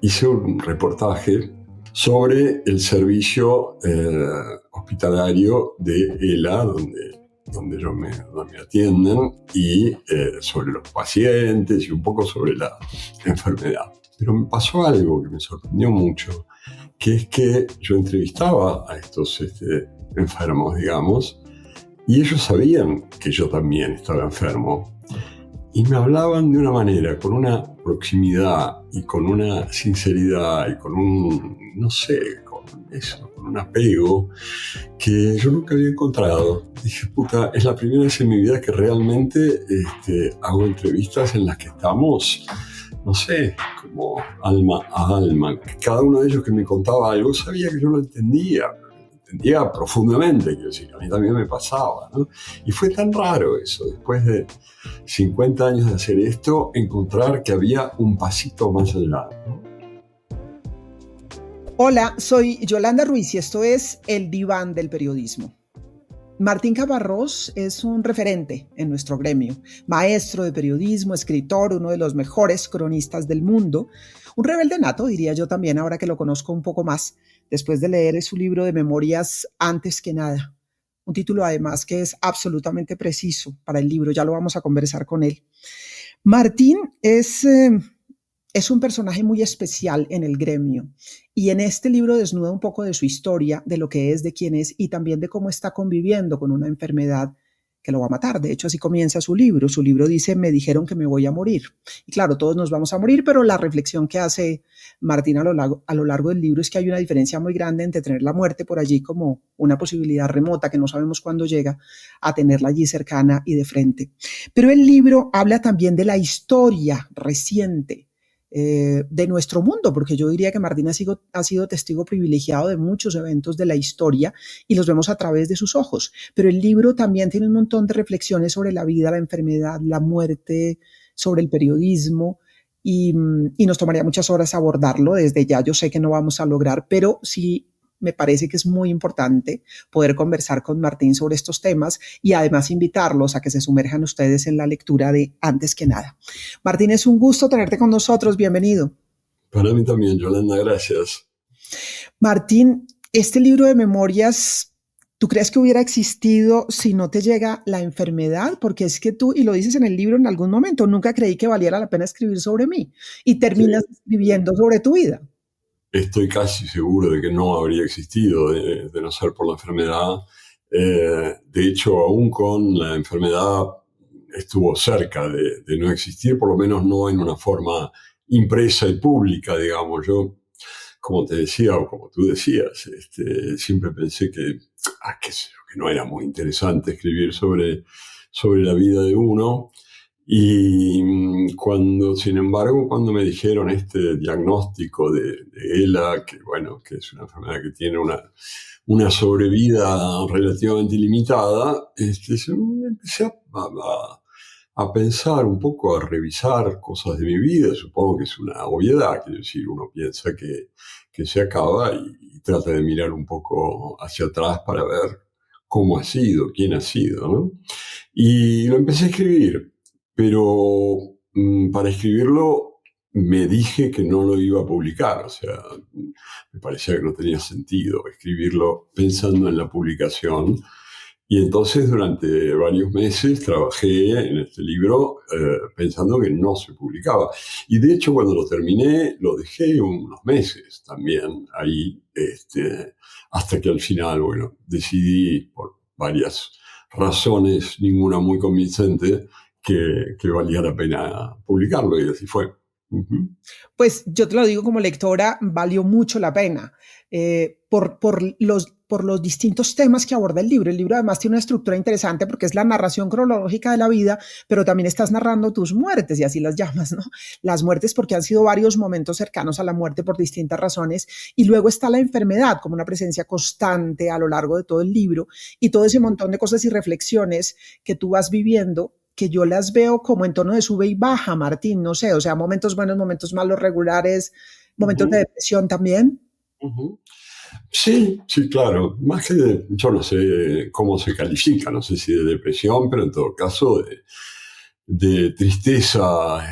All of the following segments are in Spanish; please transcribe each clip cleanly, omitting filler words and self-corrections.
hice un reportaje sobre el servicio hospitalario de ELA, donde me atienden, y sobre los pacientes y un poco sobre la enfermedad. Pero me pasó algo que me sorprendió mucho, que es que yo entrevistaba a estos enfermos, digamos, y ellos sabían que yo también estaba enfermo. Y me hablaban de una manera, con una proximidad y con una sinceridad y con con un apego que yo nunca había encontrado. Dije, puta, es la primera vez en mi vida que realmente hago entrevistas en las que estamos, no sé, como alma a alma. Cada uno de ellos que me contaba algo sabía que yo lo entendía profundamente, quiero decir, a mí también me pasaba, ¿no? Y fue tan raro eso, después de 50 años de hacer esto, encontrar que había un pasito más allá, ¿no? Hola, soy Yolanda Ruiz y esto es El Diván del Periodismo. Martín Caparrós es un referente en nuestro gremio, maestro de periodismo, escritor, uno de los mejores cronistas del mundo, un rebelde nato, diría yo también, ahora que lo conozco un poco más, después de leer su libro de memorias Antes que nada. Un título además que es absolutamente preciso para el libro, ya lo vamos a conversar con él. Martín es un personaje muy especial en el gremio y en este libro desnuda un poco de su historia, de lo que es, de quién es y también de cómo está conviviendo con una enfermedad que lo va a matar. De hecho, así comienza su libro. Su libro dice, me dijeron que me voy a morir. Y claro, todos nos vamos a morir, pero la reflexión que hace Martín a lo largo del libro es que hay una diferencia muy grande entre tener la muerte por allí como una posibilidad remota que no sabemos cuándo llega, a tenerla allí cercana y de frente. Pero el libro habla también de la historia reciente de nuestro mundo, porque yo diría que Martín ha sido testigo privilegiado de muchos eventos de la historia y los vemos a través de sus ojos, pero el libro también tiene un montón de reflexiones sobre la vida, la enfermedad, la muerte, sobre el periodismo y nos tomaría muchas horas abordarlo. Desde ya yo sé que no vamos a lograr, pero sí me parece que es muy importante poder conversar con Martín sobre estos temas y además invitarlos a que se sumerjan ustedes en la lectura de Antes que nada. Martín, es un gusto tenerte con nosotros. Bienvenido. Para mí también, Yolanda, gracias. Martín, este libro de memorias, ¿tú crees que hubiera existido si no te llega la enfermedad? Porque es que tú, y lo dices en el libro en algún momento, nunca creí que valiera la pena escribir sobre mí y terminas escribiendo sobre tu vida. Estoy casi seguro de que no habría existido de no ser por la enfermedad. De hecho, aún con la enfermedad estuvo cerca de no existir, por lo menos no en una forma impresa y pública, digamos. Yo, como te decía, o como tú decías, siempre pensé que no era muy interesante escribir sobre la vida de uno. Y sin embargo, cuando me dijeron este diagnóstico de ELA, que es una enfermedad que tiene una sobrevida relativamente limitada, empecé a pensar un poco, a revisar cosas de mi vida. Supongo que es una obviedad, quiero decir, uno piensa que se acaba y trata de mirar un poco hacia atrás para ver cómo ha sido, quién ha sido, ¿no? Y lo empecé a escribir. Pero para escribirlo me dije que no lo iba a publicar, o sea, me parecía que no tenía sentido escribirlo pensando en la publicación. Y entonces durante varios meses trabajé en este libro pensando que no se publicaba. Y de hecho cuando lo terminé lo dejé unos meses también ahí, hasta que al final, decidí por varias razones, ninguna muy convincente, que valía la pena publicarlo, y así fue. Uh-huh. Pues yo te lo digo como lectora, valió mucho la pena por los distintos temas que aborda el libro. El libro además tiene una estructura interesante porque es la narración cronológica de la vida, pero también estás narrando tus muertes, y así las llamas, ¿no? Las muertes porque han sido varios momentos cercanos a la muerte por distintas razones, y luego está la enfermedad como una presencia constante a lo largo de todo el libro, y todo ese montón de cosas y reflexiones que tú vas viviendo, que yo las veo como en tono de sube y baja, Martín, no sé, o sea, momentos buenos, momentos malos, regulares, momentos de depresión también. Sí, claro. Más que yo no sé cómo se califica, no sé si de depresión, pero en todo caso de tristeza,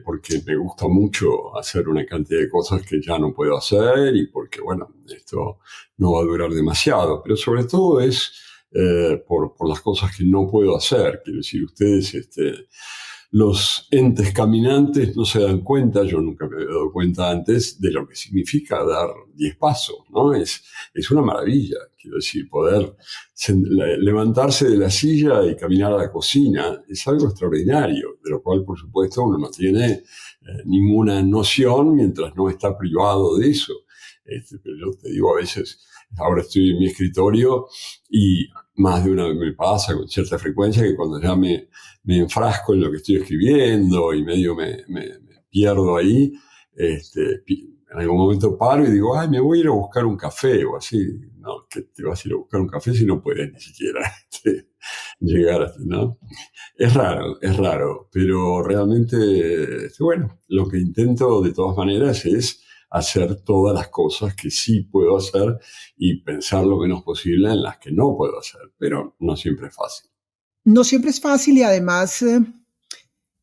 porque me gusta mucho hacer una cantidad de cosas que ya no puedo hacer y porque, bueno, esto no va a durar demasiado. Pero sobre todo es por las cosas que no puedo hacer. Quiero decir, ustedes, los entes caminantes no se dan cuenta, yo nunca me he dado cuenta antes, de lo que significa dar 10 pasos, ¿no? Es una maravilla, quiero decir, poder levantarse de la silla y caminar a la cocina es algo extraordinario, de lo cual, por supuesto, uno no tiene ninguna noción mientras no está privado de eso. Pero yo te digo, a veces, ahora estoy en mi escritorio y más de una vez me pasa con cierta frecuencia que cuando ya me enfrasco en lo que estoy escribiendo y medio me pierdo ahí, en algún momento paro y digo, ay, me voy a ir a buscar un café o así. No, que te vas a ir a buscar un café si no puedes ni siquiera llegar, ¿no? Es raro, pero realmente, bueno, lo que intento de todas maneras es hacer todas las cosas que sí puedo hacer y pensar lo menos posible en las que no puedo hacer, pero no siempre es fácil. No siempre es fácil y además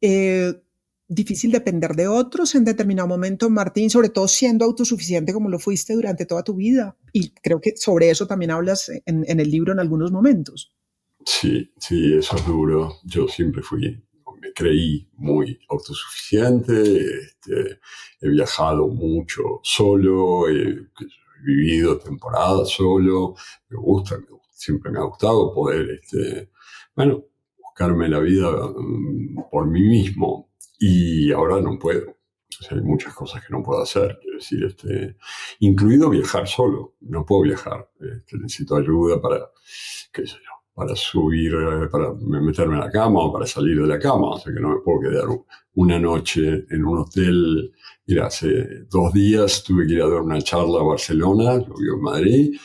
eh, difícil depender de otros en determinado momento, Martín, sobre todo siendo autosuficiente como lo fuiste durante toda tu vida. Y creo que sobre eso también hablas en el libro en algunos momentos. Sí, eso es duro. Yo siempre me creí muy autosuficiente, he viajado mucho solo, he vivido temporadas solo, siempre me ha gustado poder, bueno, buscarme la vida por mí mismo y ahora no puedo. O sea, hay muchas cosas que no puedo hacer, quiero decir, incluido viajar solo. No puedo viajar, necesito ayuda para, qué sé yo, para subir, para meterme a la cama o para salir de la cama. O sea que no me puedo quedar una noche en un hotel. Mira, hace 2 días tuve que ir a dar una charla a Barcelona, yo vivo en Madrid,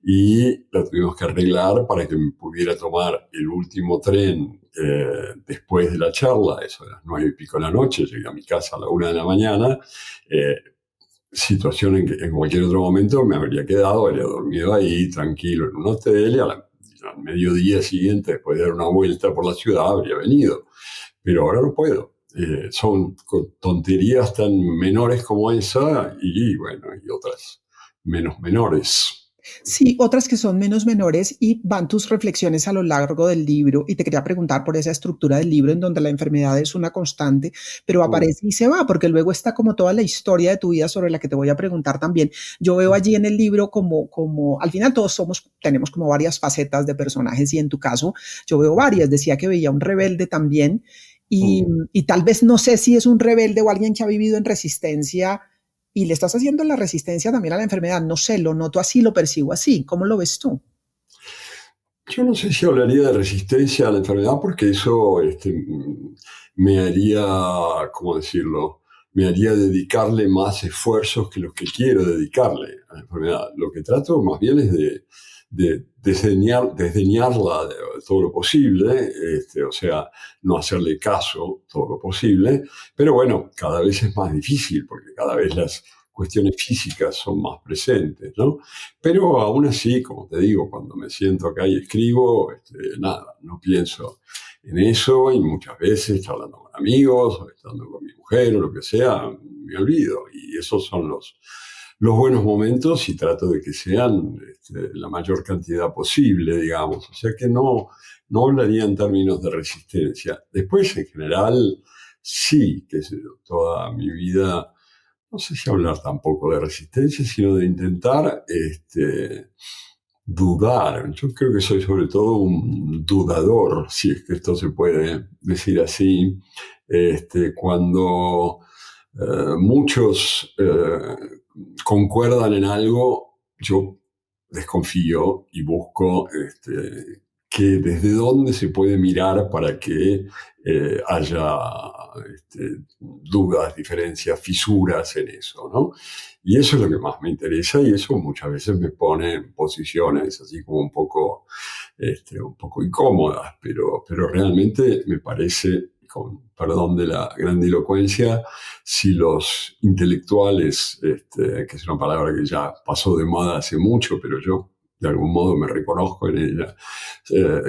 y la tuvimos que arreglar para que me pudiera tomar el último tren después de la charla, eso a las 9:00 de la noche, llegué a mi casa a la 1 de la mañana, situación en que en cualquier otro momento me habría dormido ahí tranquilo en un hotel y al mediodía siguiente, después de dar una vuelta por la ciudad, habría venido. Pero ahora no puedo. Son tonterías tan menores como esa y, bueno, y otras menos menores. Sí, otras que son menos menores y van tus reflexiones a lo largo del libro. Y te quería preguntar por esa estructura del libro en donde la enfermedad es una constante, pero aparece y se va, porque luego está como toda la historia de tu vida sobre la que te voy a preguntar también. Yo veo allí en el libro como al final todos tenemos como varias facetas de personajes y en tu caso yo veo varias. Decía que veía un rebelde también y tal vez no sé si es un rebelde o alguien que ha vivido en resistencia y le estás haciendo la resistencia también a la enfermedad. No sé, lo noto así, lo percibo así. ¿Cómo lo ves tú? Yo no sé si hablaría de resistencia a la enfermedad porque eso me haría, ¿cómo decirlo? Me haría dedicarle más esfuerzos que los que quiero dedicarle a la enfermedad. Lo que trato más bien es de desdeñarla todo lo posible, o sea, no hacerle caso todo lo posible, pero bueno, cada vez es más difícil porque cada vez las cuestiones físicas son más presentes, ¿no? Pero aún así, como te digo, cuando me siento acá y escribo, nada, no pienso en eso y muchas veces charlando con amigos o estando con mi mujer o lo que sea, me olvido y esos son los buenos momentos y trato de que sean la mayor cantidad posible, digamos. O sea que no hablaría en términos de resistencia. Después, en general, sí, que toda mi vida, no sé si hablar tampoco de resistencia, sino de intentar dudar. Yo creo que soy sobre todo un dudador, si es que esto se puede decir así. Cuando muchos concuerdan en algo, yo desconfío y busco que desde dónde se puede mirar para que haya dudas, diferencias, fisuras en eso, ¿no? Y eso es lo que más me interesa y eso muchas veces me pone en posiciones así como un poco incómodas, pero realmente me parece, con perdón de la grandilocuencia, si los intelectuales, que es una palabra que ya pasó de moda hace mucho, pero yo de algún modo me reconozco en ella,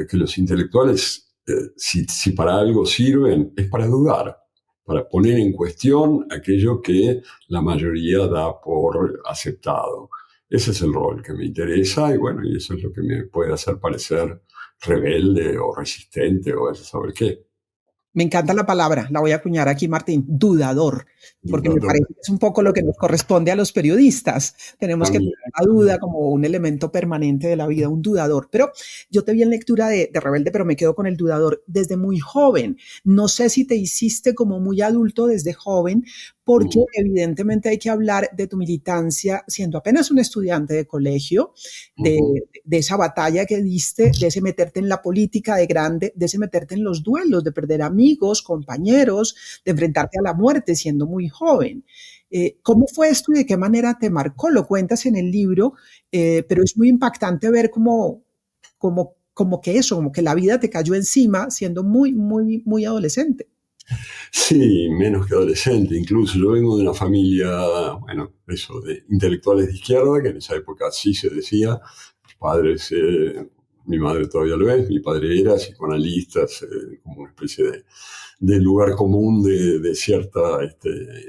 que los intelectuales si para algo sirven, es para dudar, para poner en cuestión aquello que la mayoría da por aceptado. Ese es el rol que me interesa y bueno, y eso es lo que me puede hacer parecer rebelde o resistente o vaya a saber qué. Me encanta la palabra, la voy a acuñar aquí, Martín, dudador, porque me Dudador parece que es un poco lo que nos corresponde a los periodistas. Tenemos que también. tener la duda como un elemento permanente de la vida, un dudador. Pero yo te vi en lectura de Rebelde, pero me quedo con el dudador desde muy joven. No sé si te hiciste como muy adulto desde joven, porque evidentemente hay que hablar de tu militancia siendo apenas un estudiante de colegio, de, Ujú. de esa batalla que diste, de ese meterte en la política de grande, de ese meterte en los duelos, de perder amigos, compañeros, de enfrentarte a la muerte siendo muy joven. ¿Cómo fue esto y de qué manera te marcó? Lo cuentas en el libro, pero es muy impactante ver como que eso, como que la vida te cayó encima siendo muy, muy, muy adolescente. Sí, menos que adolescente. Incluso yo vengo de una familia, bueno, eso, de intelectuales de izquierda, que en esa época así se decía. Mis padres, mi madre todavía lo es, mi padre era psicoanalista, como una especie de lugar común de cierta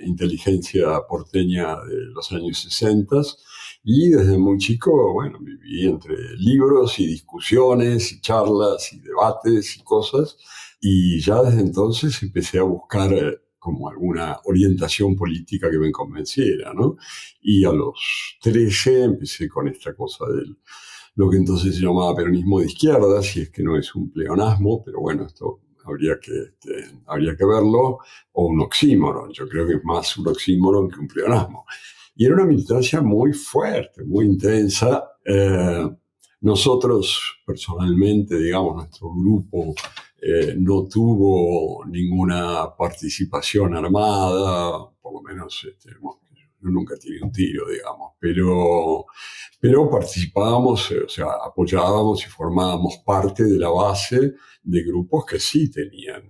inteligencia porteña de los años 60. Y desde muy chico, bueno, viví entre libros y discusiones y charlas y debates y cosas. Y ya desde entonces empecé a buscar como alguna orientación política que me convenciera, ¿no? Y a los 13 empecé con esta cosa de lo que entonces se llamaba peronismo de izquierda, si es que no es un pleonasmo, pero bueno, esto habría que verlo, o un oxímoron. Yo creo que es más un oxímoron que un pleonasmo. Y era una militancia muy fuerte, muy intensa. Nosotros, personalmente, digamos, nuestro grupo no tuvo ninguna participación armada, por lo menos bueno, yo nunca tiré un tiro, digamos, pero participábamos, o sea, apoyábamos y formábamos parte de la base de grupos que sí tenían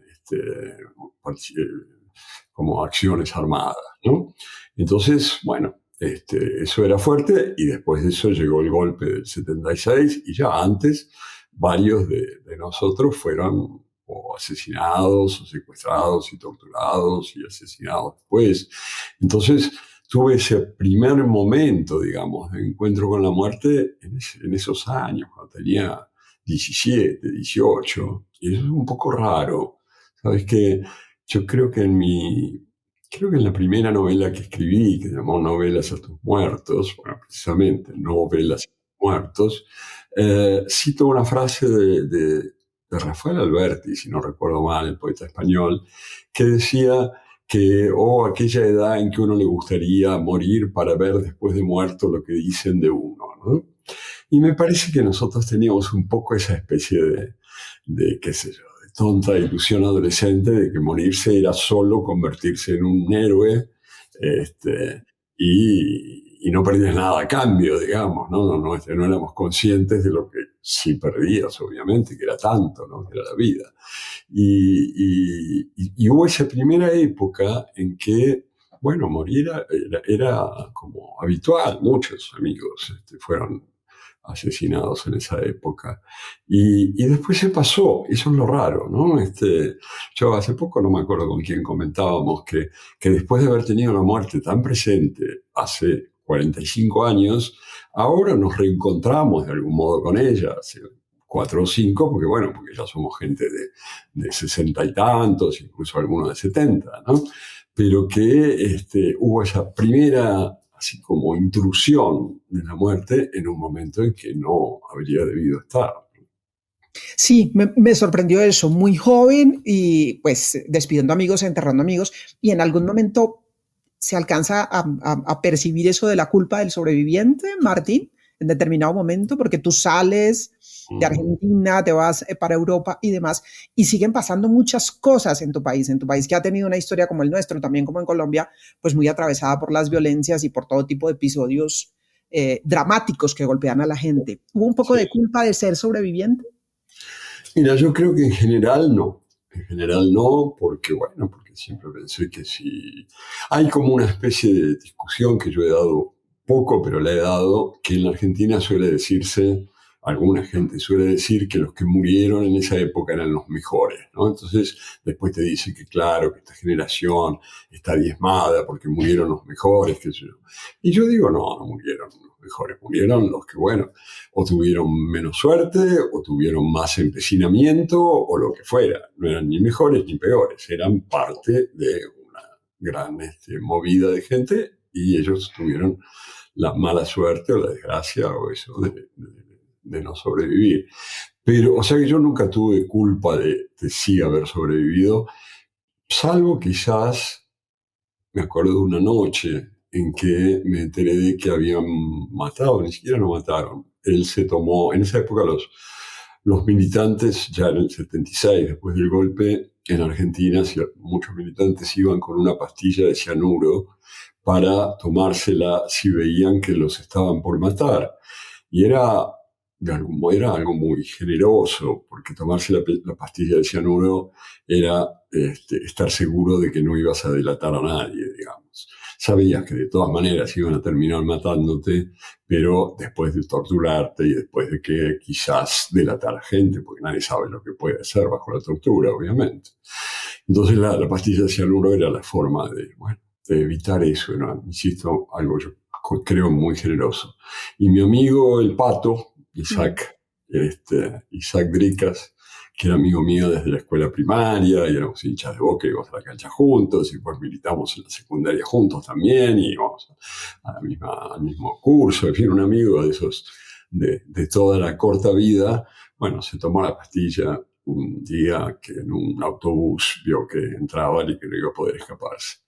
como acciones armadas, ¿no? Entonces, bueno, eso era fuerte y después de eso llegó el golpe del 76 y ya antes varios de nosotros fueron o asesinados o secuestrados y torturados y asesinados después. Entonces tuve ese primer momento, digamos, de encuentro con la muerte en esos años, cuando tenía 17, 18, y eso es un poco raro. Sabes que yo creo que en la primera novela que escribí, que se llamó Novelas a tus muertos, bueno, precisamente, Novelas a tus muertos, cito una frase de Rafael Alberti, si no recuerdo mal, el poeta español, que decía que, aquella edad en que uno le gustaría morir para ver después de muerto lo que dicen de uno, ¿no? Y me parece que nosotros teníamos un poco esa especie qué sé yo, de tonta ilusión adolescente de que morirse era solo convertirse en un héroe, y no perdías nada a cambio, digamos, ¿no? No éramos conscientes de lo que sí perdías, obviamente, que era tanto, ¿no? Que era la vida. Y hubo esa primera época en que, bueno, morir era como habitual. Muchos amigos fueron asesinados en esa época. Y después se pasó, eso es lo raro, ¿no? Yo hace poco no me acuerdo con quién comentábamos que después de haber tenido la muerte tan presente hace 45 años, ahora nos reencontramos de algún modo con ella, hace 4 o 5, porque bueno, porque ya somos gente de 60 y tantos, incluso algunos de 70, ¿no? Pero que hubo esa primera así como intrusión de la muerte en un momento en que no habría debido estar. Sí, me sorprendió eso, muy joven y pues despidiendo amigos, enterrando amigos, y en algún momento se alcanza a percibir eso de la culpa del sobreviviente, Martín, en determinado momento, porque tú sales de Mm. Argentina, te vas para Europa y demás, y siguen pasando muchas cosas en tu país que ha tenido una historia como el nuestro, también como en Colombia, pues muy atravesada por las violencias y por todo tipo de episodios dramáticos que golpean a la gente. ¿Hubo un poco Sí. de culpa de ser sobreviviente? Mira, yo creo que en general no. En general no, porque bueno, porque siempre pensé que si hay como una especie de discusión que yo he dado poco, pero la he dado, que en la Argentina suele decirse alguna gente suele decir que los que murieron en esa época eran los mejores, ¿no? Entonces, después te dice que claro, que esta generación está diezmada porque murieron los mejores, qué sé yo. Y yo digo, no murieron los mejores, murieron los que, bueno, o tuvieron menos suerte, o tuvieron más empecinamiento, o lo que fuera. No eran ni mejores ni peores, eran parte de una gran movida de gente, y ellos tuvieron la mala suerte o la desgracia o eso de no sobrevivir. Pero, o sea que yo nunca tuve culpa de sí haber sobrevivido, salvo quizás, me acuerdo de una noche en que me enteré de que habían matado, ni siquiera lo mataron. Él se tomó, en esa época los militantes, ya en el 76, después del golpe, en Argentina, muchos militantes iban con una pastilla de cianuro para tomársela si veían que los estaban por matar. Y era algo muy generoso, porque tomarse la pastilla de cianuro era estar seguro de que no ibas a delatar a nadie, digamos. Sabías que de todas maneras iban a terminar matándote, pero después de torturarte y después de que quizás delatar a gente, porque nadie sabe lo que puede hacer bajo la tortura, obviamente. Entonces la pastilla de cianuro era la forma de evitar eso, ¿no? Insisto, algo yo creo muy generoso. Y mi amigo el Pato, Isaac Dricas, que era amigo mío desde la escuela primaria, y éramos hinchas de Boca, íbamos a la cancha juntos, y pues militamos en la secundaria juntos también, y íbamos al mismo curso, en fin, un amigo de esos de toda la corta vida. Bueno, se tomó la pastilla un día que en un autobús vio que entraba y que no iba a poder escaparse.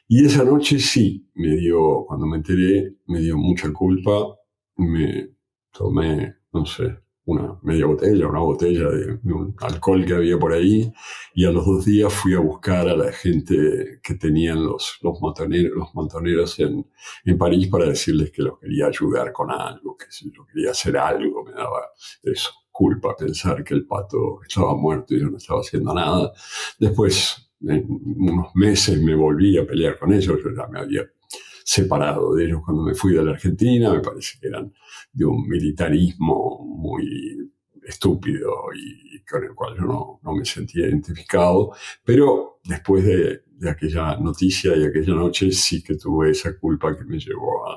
Y esa noche sí, cuando me enteré, me dio mucha culpa. Me tomé, no sé, una botella de un alcohol que había por ahí, y a los 2 días fui a buscar a la gente que tenían los montoneros en París para decirles que los quería ayudar con algo, que si yo quería hacer algo. Me daba eso, culpa pensar que el Pato estaba muerto y yo no estaba haciendo nada. Después, en unos meses, me volví a pelear con ellos. Yo ya me había separado de ellos cuando me fui de la Argentina. Me parece que eran de un militarismo muy estúpido y con el cual yo no me sentía identificado. Pero después de aquella noticia y aquella noche, sí que tuve esa culpa que me llevó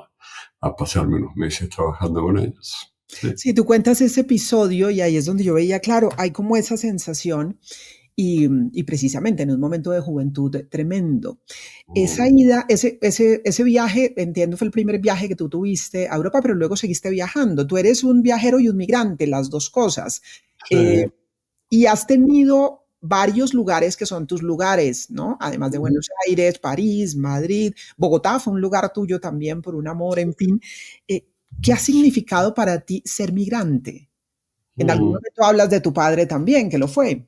a pasarme unos meses trabajando con ellos. Sí, tú cuentas ese episodio y ahí es donde yo veía, claro, hay como esa sensación y precisamente en un momento de juventud tremendo. Esa ida, ese viaje, entiendo, fue el primer viaje que tú tuviste a Europa, pero luego seguiste viajando. Tú eres un viajero y un migrante, las dos cosas. Sí. Y has tenido varios lugares que son tus lugares, ¿no? Además de Buenos Aires, París, Madrid, Bogotá fue un lugar tuyo también por un amor, en fin. ¿Qué ha significado para ti ser migrante? En algún momento hablas de tu padre también, que lo fue.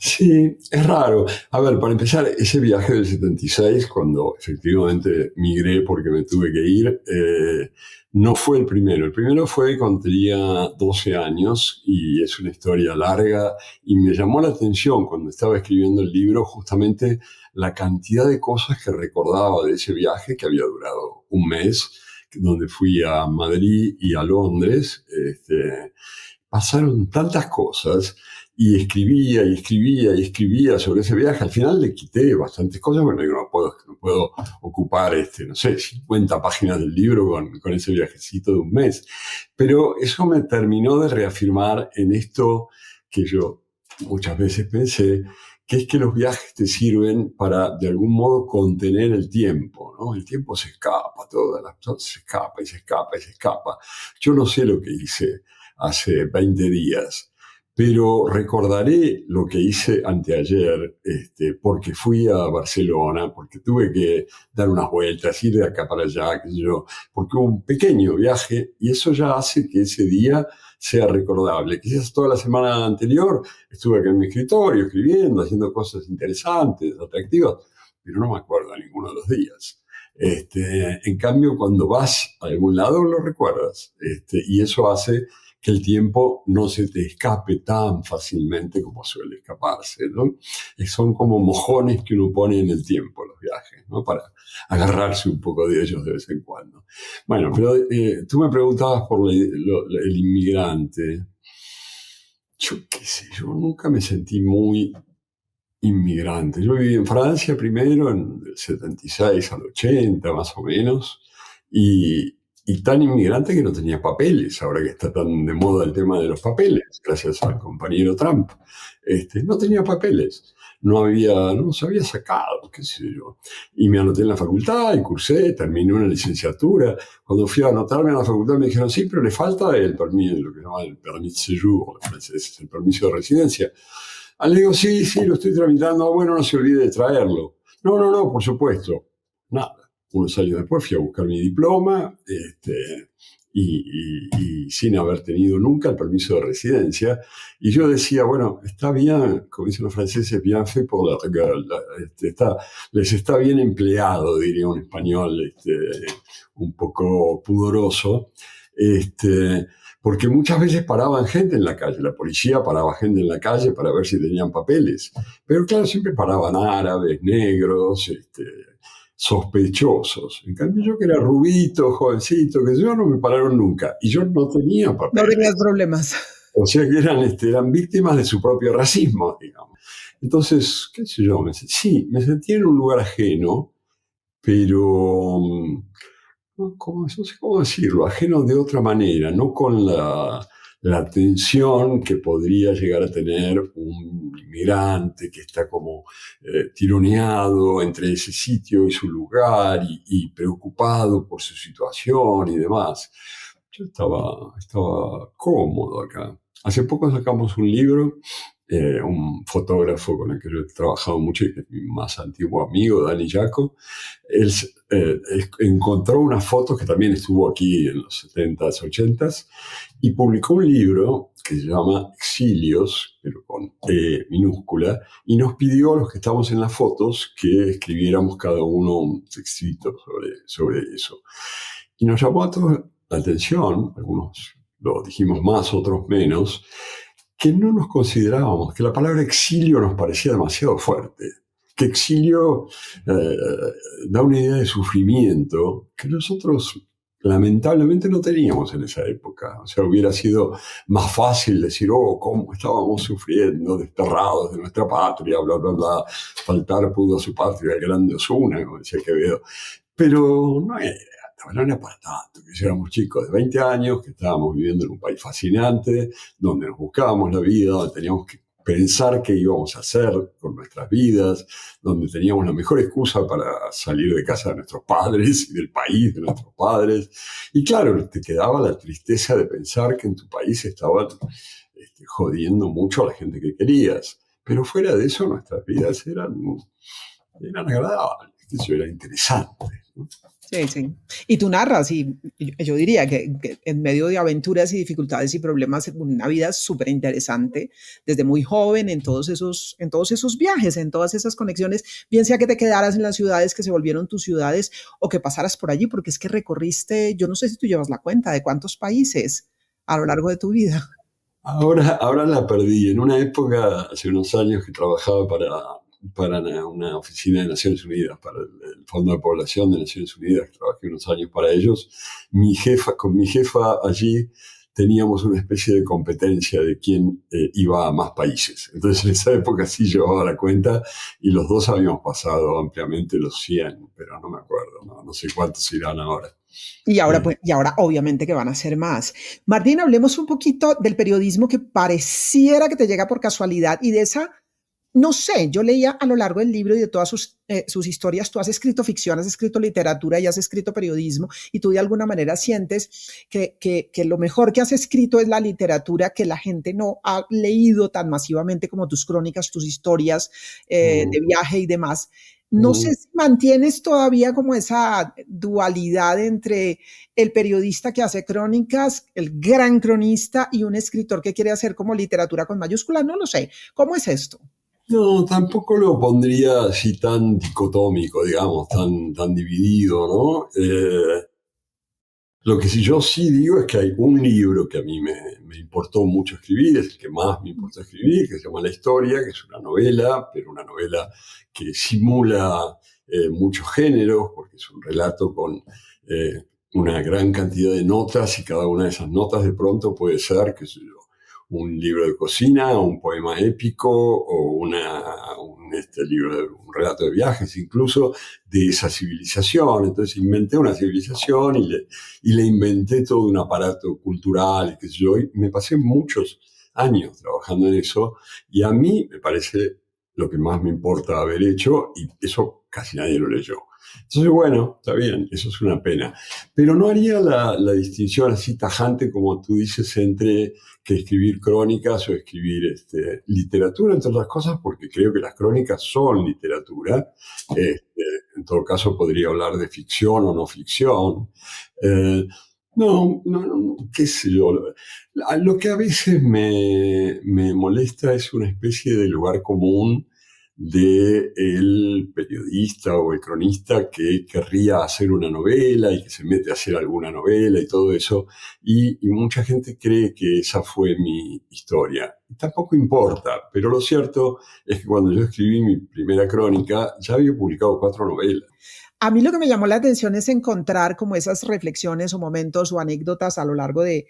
Sí, es raro. A ver, para empezar, ese viaje del 76, cuando efectivamente migré porque me tuve que ir, no fue el primero. El primero fue cuando tenía 12 años, y es una historia larga, y me llamó la atención cuando estaba escribiendo el libro justamente la cantidad de cosas que recordaba de ese viaje, que había durado un mes, donde fui a Madrid y a Londres. Pasaron tantas cosas, y escribía sobre ese viaje. Al final le quité bastantes cosas. Bueno, digo, no puedo ocupar, no sé, 50 páginas del libro con ese viajecito de un mes. Pero eso me terminó de reafirmar en esto que yo muchas veces pensé, que es que los viajes te sirven para, de algún modo, contener el tiempo, ¿no? El tiempo se escapa, se escapa y se escapa y se escapa. Yo no sé lo que hice hace 20 días, pero recordaré lo que hice anteayer, porque fui a Barcelona, porque tuve que dar unas vueltas, ir de acá para allá, qué sé yo, porque hubo un pequeño viaje, y eso ya hace que ese día sea recordable. Quizás toda la semana anterior estuve acá en mi escritorio escribiendo, haciendo cosas interesantes, atractivas, pero no me acuerdo de ninguno de los días. En cambio, cuando vas a algún lado lo recuerdas, y eso hace que el tiempo no se te escape tan fácilmente como suele escaparse, ¿no? Son como mojones que uno pone en el tiempo los viajes. ¿no? Para agarrarse un poco de ellos de vez en cuando. Bueno, pero tú me preguntabas por el inmigrante. Yo qué sé, yo nunca me sentí muy inmigrante. Yo viví en Francia primero, en el 76 al 80 más o menos, y tan inmigrante que no tenía papeles, ahora que está tan de moda el tema de los papeles, gracias al compañero Trump. No tenía papeles, no se había sacado, qué sé yo. Y me anoté en la facultad y cursé, terminé una licenciatura. Cuando fui a anotarme en la facultad me dijeron, sí, pero le falta el permiso, lo que se llama el permis de séjour, en francés, el permiso de residencia. Le digo, sí, lo estoy tramitando. Bueno, no se olvide de traerlo. No, por supuesto. Nada. Unos años después fui a buscar mi diploma y sin haber tenido nunca el permiso de residencia. Y yo decía, bueno, está bien, como dicen los franceses, bien fait pour la gueule. Les está bien empleado, diría un español un poco pudoroso. Porque muchas veces paraban gente en la calle, la policía paraba gente en la calle para ver si tenían papeles, pero claro, siempre paraban árabes, negros, sospechosos. En cambio yo que era rubito, jovencito, que yo no me pararon nunca, y yo no tenía No papeles. tenías problemas. O sea que eran víctimas de su propio racismo, digamos. Entonces, qué sé yo, me sentí en un lugar ajeno, pero no sé cómo decirlo, ajeno de otra manera, no con la tensión que podría llegar a tener un inmigrante que está como tironeado entre ese sitio y su lugar y preocupado por su situación y demás. Yo estaba cómodo acá. Hace poco sacamos un libro, un fotógrafo con el que yo he trabajado mucho y que es mi más antiguo amigo, Dani Jaco. Él encontró unas fotos que también estuvo aquí en los 70s, 80s y publicó un libro que se llama Exilios, pero con E minúscula, y nos pidió a los que estamos en las fotos que escribiéramos cada uno un textito sobre eso. Y nos llamó a todos la atención, algunos lo dijimos más, otros menos, que no nos considerábamos, que la palabra exilio nos parecía demasiado fuerte, que exilio da una idea de sufrimiento que nosotros lamentablemente no teníamos en esa época. O sea, hubiera sido más fácil decir, cómo estábamos sufriendo, desterrados de nuestra patria, bla, bla, bla, faltar pudo a su patria el grande Osuna, como decía Quevedo. Pero no era para tanto, que éramos chicos de 20 años, que estábamos viviendo en un país fascinante, donde nos buscábamos la vida, donde teníamos que pensar qué íbamos a hacer con nuestras vidas, donde teníamos la mejor excusa para salir de casa de nuestros padres y del país de nuestros padres. Y claro, te quedaba la tristeza de pensar que en tu país estaban jodiendo mucho a la gente que querías. Pero fuera de eso, nuestras vidas eran agradables, eso era interesante, ¿no? Sí. Y tú narras, y yo diría que en medio de aventuras y dificultades y problemas, una vida súper interesante, desde muy joven, en todos esos viajes, en todas esas conexiones, bien sea que te quedaras en las ciudades que se volvieron tus ciudades o que pasaras por allí, porque es que recorriste, yo no sé si tú llevas la cuenta de cuántos países a lo largo de tu vida. Ahora la perdí. En una época, hace unos años, que trabajaba para una oficina de Naciones Unidas, para el Fondo de Población de Naciones Unidas, que trabajé unos años para ellos. Con mi jefa allí teníamos una especie de competencia de quién iba a más países. Entonces en esa época sí llevaba la cuenta y los dos habíamos pasado ampliamente los 100, pero no me acuerdo, no sé cuántos irán ahora. Y ahora, obviamente que van a ser más. Martín, hablemos un poquito del periodismo que pareciera que te llega por casualidad y de esa, no sé, yo leía a lo largo del libro y de todas sus historias, tú has escrito ficción, has escrito literatura y has escrito periodismo y tú de alguna manera sientes que lo mejor que has escrito es la literatura que la gente no ha leído tan masivamente como tus crónicas, tus historias de viaje y demás. No sé si mantienes todavía como esa dualidad entre el periodista que hace crónicas, el gran cronista y un escritor que quiere hacer como literatura con mayúsculas, no lo sé. ¿Cómo es esto? No, tampoco lo pondría así tan dicotómico, digamos, tan dividido, ¿no? Lo que yo sí digo es que hay un libro que a mí me importó mucho escribir, es el que más me importó escribir, que se llama La Historia, que es una novela, pero una novela que simula muchos géneros, porque es un relato con una gran cantidad de notas, y cada una de esas notas de pronto puede ser, qué sé yo, un libro de cocina, un poema épico o un relato de viajes, incluso de esa civilización. Entonces inventé una civilización y le inventé todo un aparato cultural, qué sé yo, y me pasé muchos años trabajando en eso, y a mí me parece lo que más me importa haber hecho, y eso casi nadie lo leyó. Entonces, bueno, está bien, eso es una pena. Pero no haría la distinción así tajante, como tú dices, entre que escribir crónicas o escribir literatura, entre otras cosas, porque creo que las crónicas son literatura. En todo caso, podría hablar de ficción o no ficción. No, qué sé yo. Lo que a veces me molesta es una especie de lugar común del periodista o el cronista que querría hacer una novela y que se mete a hacer alguna novela y todo eso, y mucha gente cree que esa fue mi historia. Tampoco importa, pero lo cierto es que cuando yo escribí mi primera crónica ya había publicado 4 novelas. A mí lo que me llamó la atención es encontrar como esas reflexiones o momentos o anécdotas a lo largo del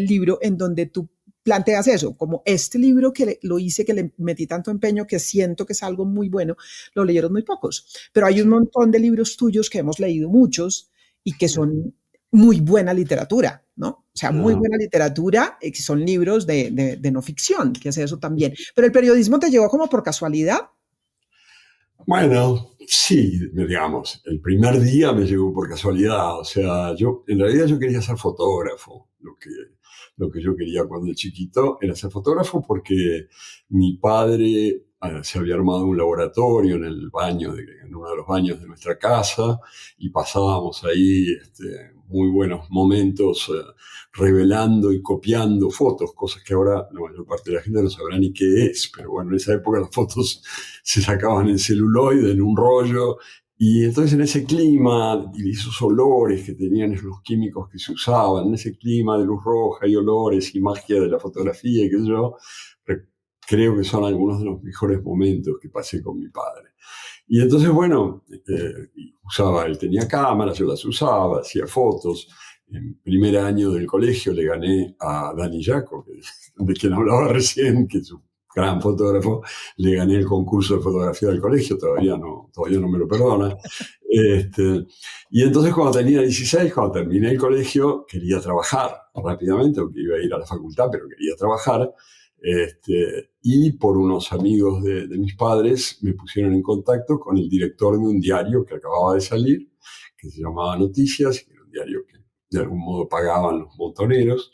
libro en donde tú planteas eso, como este libro que lo hice, que le metí tanto empeño, que siento que es algo muy bueno, lo leyeron muy pocos, pero hay un montón de libros tuyos que hemos leído muchos y que son muy buena literatura, ¿no? O sea, muy buena literatura, que son libros de no ficción, que es eso también. Pero el periodismo te llegó como por casualidad. Bueno, sí, digamos, el primer día me llegó por casualidad. O sea, en realidad yo quería ser fotógrafo. Lo que yo quería cuando era chiquito era ser fotógrafo, porque mi padre se había armado un laboratorio en en uno de los baños de nuestra casa, y pasábamos ahí muy buenos momentos revelando y copiando fotos, cosas que ahora la mayor parte de la gente no sabrá ni qué es, pero bueno, en esa época las fotos se sacaban en celuloide, en un rollo. Y entonces en ese clima y esos olores que tenían los químicos que se usaban, en ese clima de luz roja y olores y magia de la fotografía, que yo creo que son algunos de los mejores momentos que pasé con mi padre. Y entonces, bueno, él tenía cámaras, yo las usaba, hacía fotos. En primer año del colegio le gané a Dani Jaco, de quien hablaba recién, que es un gran fotógrafo. Le gané el concurso de fotografía del colegio, todavía no me lo perdona. Y entonces, cuando tenía 16, cuando terminé el colegio, quería trabajar rápidamente, porque iba a ir a la facultad, pero quería trabajar. Y por unos amigos de mis padres me pusieron en contacto con el director de un diario que acababa de salir, que se llamaba Noticias, que era un diario que de algún modo pagaban los montoneros,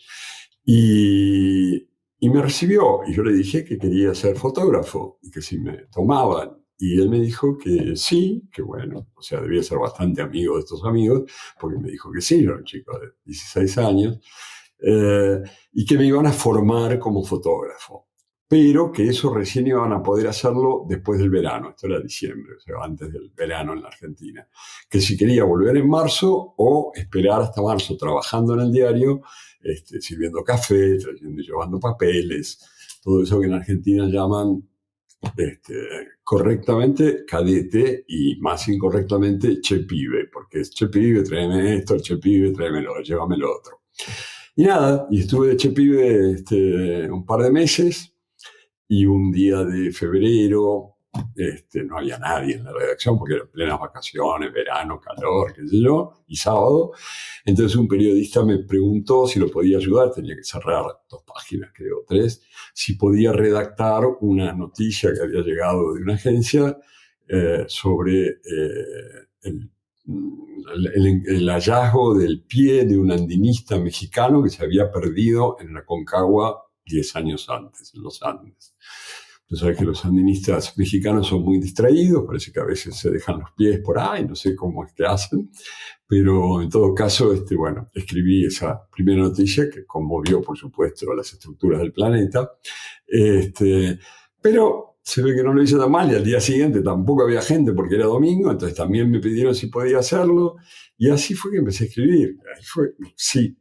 y me recibió, y yo le dije que quería ser fotógrafo y que si me tomaban. Y él me dijo que sí, que bueno, o sea, debía ser bastante amigo de estos amigos, porque me dijo que sí, yo era un chico de 16 años, y que me iban a formar como fotógrafo, pero que eso recién iban a poder hacerlo después del verano. Esto era diciembre, o sea, antes del verano en la Argentina. Que si quería volver en marzo o esperar hasta marzo trabajando en el diario, sirviendo café, trayendo y llevando papeles, todo eso que en Argentina llaman correctamente cadete, y más incorrectamente che pibe, porque es che pibe, tráeme esto, che pibe, tráemelo, llévame lo otro. Y nada, y estuve de che pibe un par de meses, y un día de febrero no había nadie en la redacción, porque eran plenas vacaciones, verano, calor, qué sé yo, y sábado. Entonces un periodista me preguntó si lo podía ayudar, tenía que cerrar 2 páginas, creo, 3, si podía redactar una noticia que había llegado de una agencia sobre el hallazgo del pie de un andinista mexicano que se había perdido en la Aconcagua 10 años antes, en los Andes. Tú sabes que los andinistas mexicanos son muy distraídos, parece que a veces se dejan los pies por ahí, no sé cómo es que hacen, pero en todo caso, bueno, escribí esa primera noticia que conmovió, por supuesto, a las estructuras del planeta, pero se ve que no lo hice tan mal, y al día siguiente tampoco había gente porque era domingo, entonces también me pidieron si podía hacerlo, y así fue que empecé a escribir.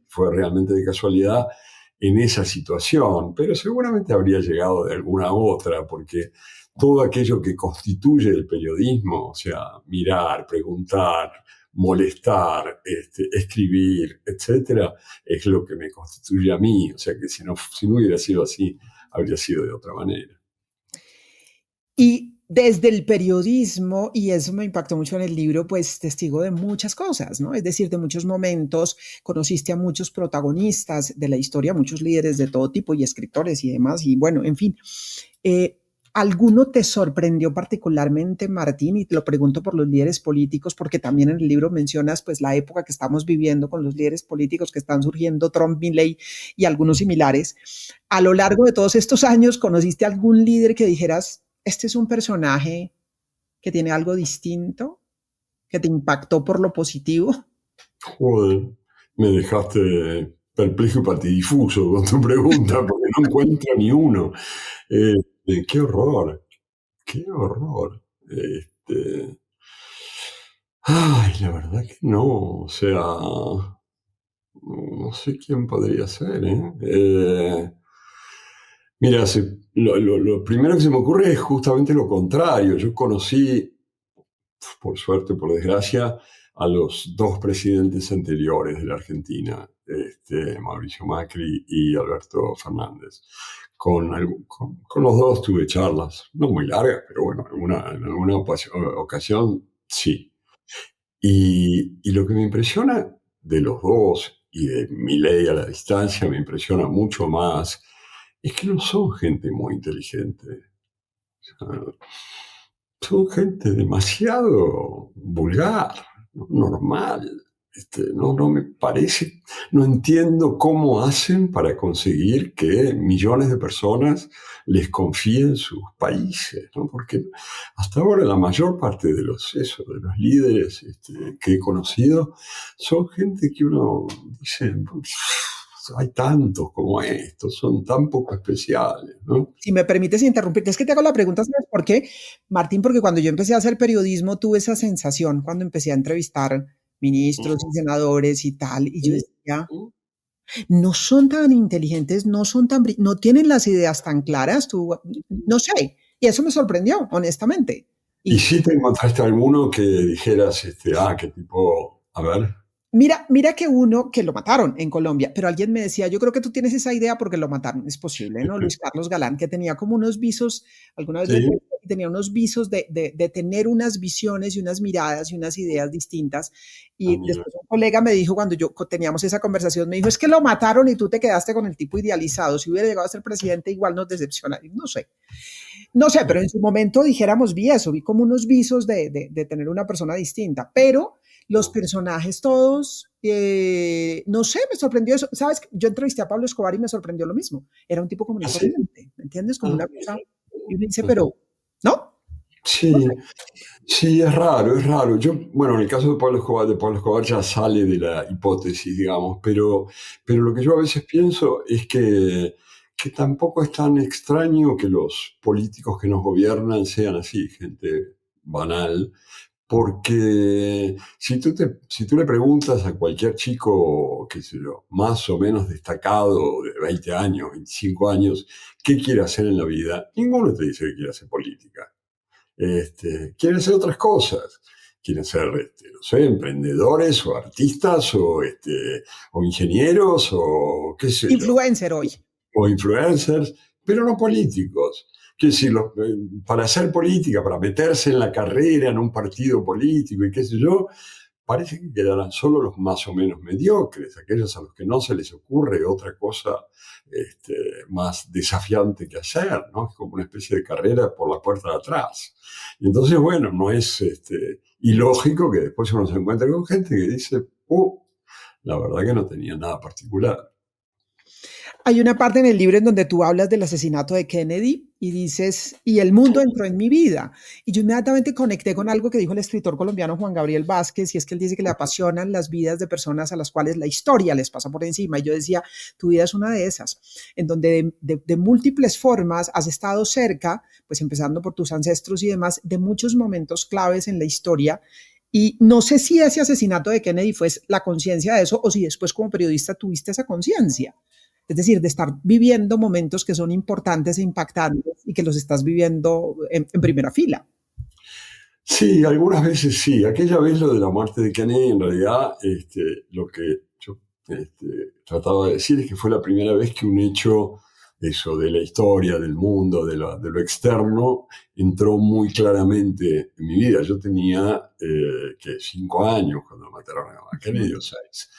Fue realmente de casualidad en esa situación, pero seguramente habría llegado de alguna otra, porque todo aquello que constituye el periodismo, o sea, mirar, preguntar, molestar, escribir, etcétera, es lo que me constituye a mí. O sea que si no hubiera sido así, habría sido de otra manera. Y desde el periodismo, y eso me impactó mucho en el libro, pues testigo de muchas cosas, ¿no? Es decir, de muchos momentos, conociste a muchos protagonistas de la historia, muchos líderes de todo tipo y escritores y demás, y bueno, en fin. ¿Alguno te sorprendió particularmente, Martín? Y te lo pregunto por los líderes políticos, porque también en el libro mencionas pues la época que estamos viviendo con los líderes políticos que están surgiendo, Trump, Milley y algunos similares. A lo largo de todos estos años, ¿conociste algún líder que dijeras, este es un personaje que tiene algo distinto, que te impactó por lo positivo? Joder, me dejaste perplejo y patidifuso con tu pregunta, porque no encuentro ni uno. Qué horror, qué horror. Ay, la verdad que no, o sea, no sé quién podría ser, ¿eh? Mira, lo primero que se me ocurre es justamente lo contrario. Yo conocí, por suerte, por desgracia, a los dos presidentes anteriores de la Argentina, Mauricio Macri y Alberto Fernández. Con los dos tuve charlas, no muy largas, pero bueno, en alguna ocasión sí. Y lo que me impresiona de los dos y de Milei a la distancia, me impresiona mucho más, es que no son gente muy inteligente. O sea, son gente demasiado vulgar, normal. No me parece, no entiendo cómo hacen para conseguir que millones de personas les confíen sus países, ¿no? Porque hasta ahora la mayor parte de los líderes que he conocido son gente que uno dice, hay tantos como estos, son tan poco especiales, ¿no? Si me permites interrumpirte, es que te hago la pregunta, ¿sabes por qué, Martín? Porque cuando yo empecé a hacer periodismo tuve esa sensación cuando empecé a entrevistar ministros y senadores y tal, y yo decía, no son tan inteligentes, no son tan, no tienen las ideas tan claras, tú, no sé, y eso me sorprendió, honestamente. ¿Y si te encontraste alguno que dijeras, qué tipo, a ver? Mira que uno que lo mataron en Colombia, pero alguien me decía, yo creo que tú tienes esa idea porque lo mataron, es posible, ¿no? Luis Carlos Galán, que tenía como unos visos, alguna vez Sí. tenía unos visos de tener unas visiones y unas miradas y unas ideas distintas. Y después un colega me dijo, cuando yo teníamos esa conversación, me dijo, es que lo mataron y tú te quedaste con el tipo idealizado. Si hubiera llegado a ser presidente, igual nos decepciona. No sé, pero en su momento dijéramos, vi eso, vi como unos visos de tener una persona distinta, pero los personajes todos, no sé, me sorprendió eso. ¿Sabes? Yo entrevisté a Pablo Escobar y me sorprendió lo mismo. Era un tipo común y ¿Sí? corriente, ¿me entiendes? Como una cosa, y uno dice, pero, ¿no? Sí, No sé. sí, es raro, es raro. Bueno, en el caso de Pablo Escobar ya sale de la hipótesis, digamos, pero lo que yo a veces pienso es que tampoco es tan extraño que los políticos que nos gobiernan sean así, gente banal, porque si tú le preguntas a cualquier chico, qué sé yo, más o menos destacado, de 20 años, 25 años, ¿qué quiere hacer en la vida? Ninguno te dice que quiere hacer política. Quieren hacer otras cosas. Quieren ser, no sé, emprendedores o artistas o ingenieros o qué sé yo, Influencer hoy. o influencers, pero no políticos. Quiero decir, para hacer política, para meterse en la carrera en un partido político y qué sé yo, parece que quedarán solo los más o menos mediocres, aquellos a los que no se les ocurre otra cosa más desafiante que hacer, ¿no? Es como una especie de carrera por la puerta de atrás. Y entonces, bueno, no es ilógico que después uno se encuentre con gente que dice, la verdad que no tenía nada particular. Hay una parte en el libro en donde tú hablas del asesinato de Kennedy y dices, y el mundo entró en mi vida. Y yo inmediatamente conecté con algo que dijo el escritor colombiano Juan Gabriel Vázquez, y es que él dice que le apasionan las vidas de personas a las cuales la historia les pasa por encima. Y yo decía, tu vida es una de esas, en donde de múltiples formas has estado cerca, pues empezando por tus ancestros y demás, de muchos momentos claves en la historia. Y no sé si ese asesinato de Kennedy fue la conciencia de eso o si después como periodista tuviste esa conciencia. Es decir, de estar viviendo momentos que son importantes e impactantes y que los estás viviendo en primera fila. Sí, algunas veces sí. Aquella vez lo de la muerte de Kennedy, en realidad, lo que yo trataba de decir es que fue la primera vez que un hecho, eso, de la historia, del mundo, de lo externo, entró muy claramente en mi vida. Yo tenía, 5 años cuando mataron a Kennedy, o 6.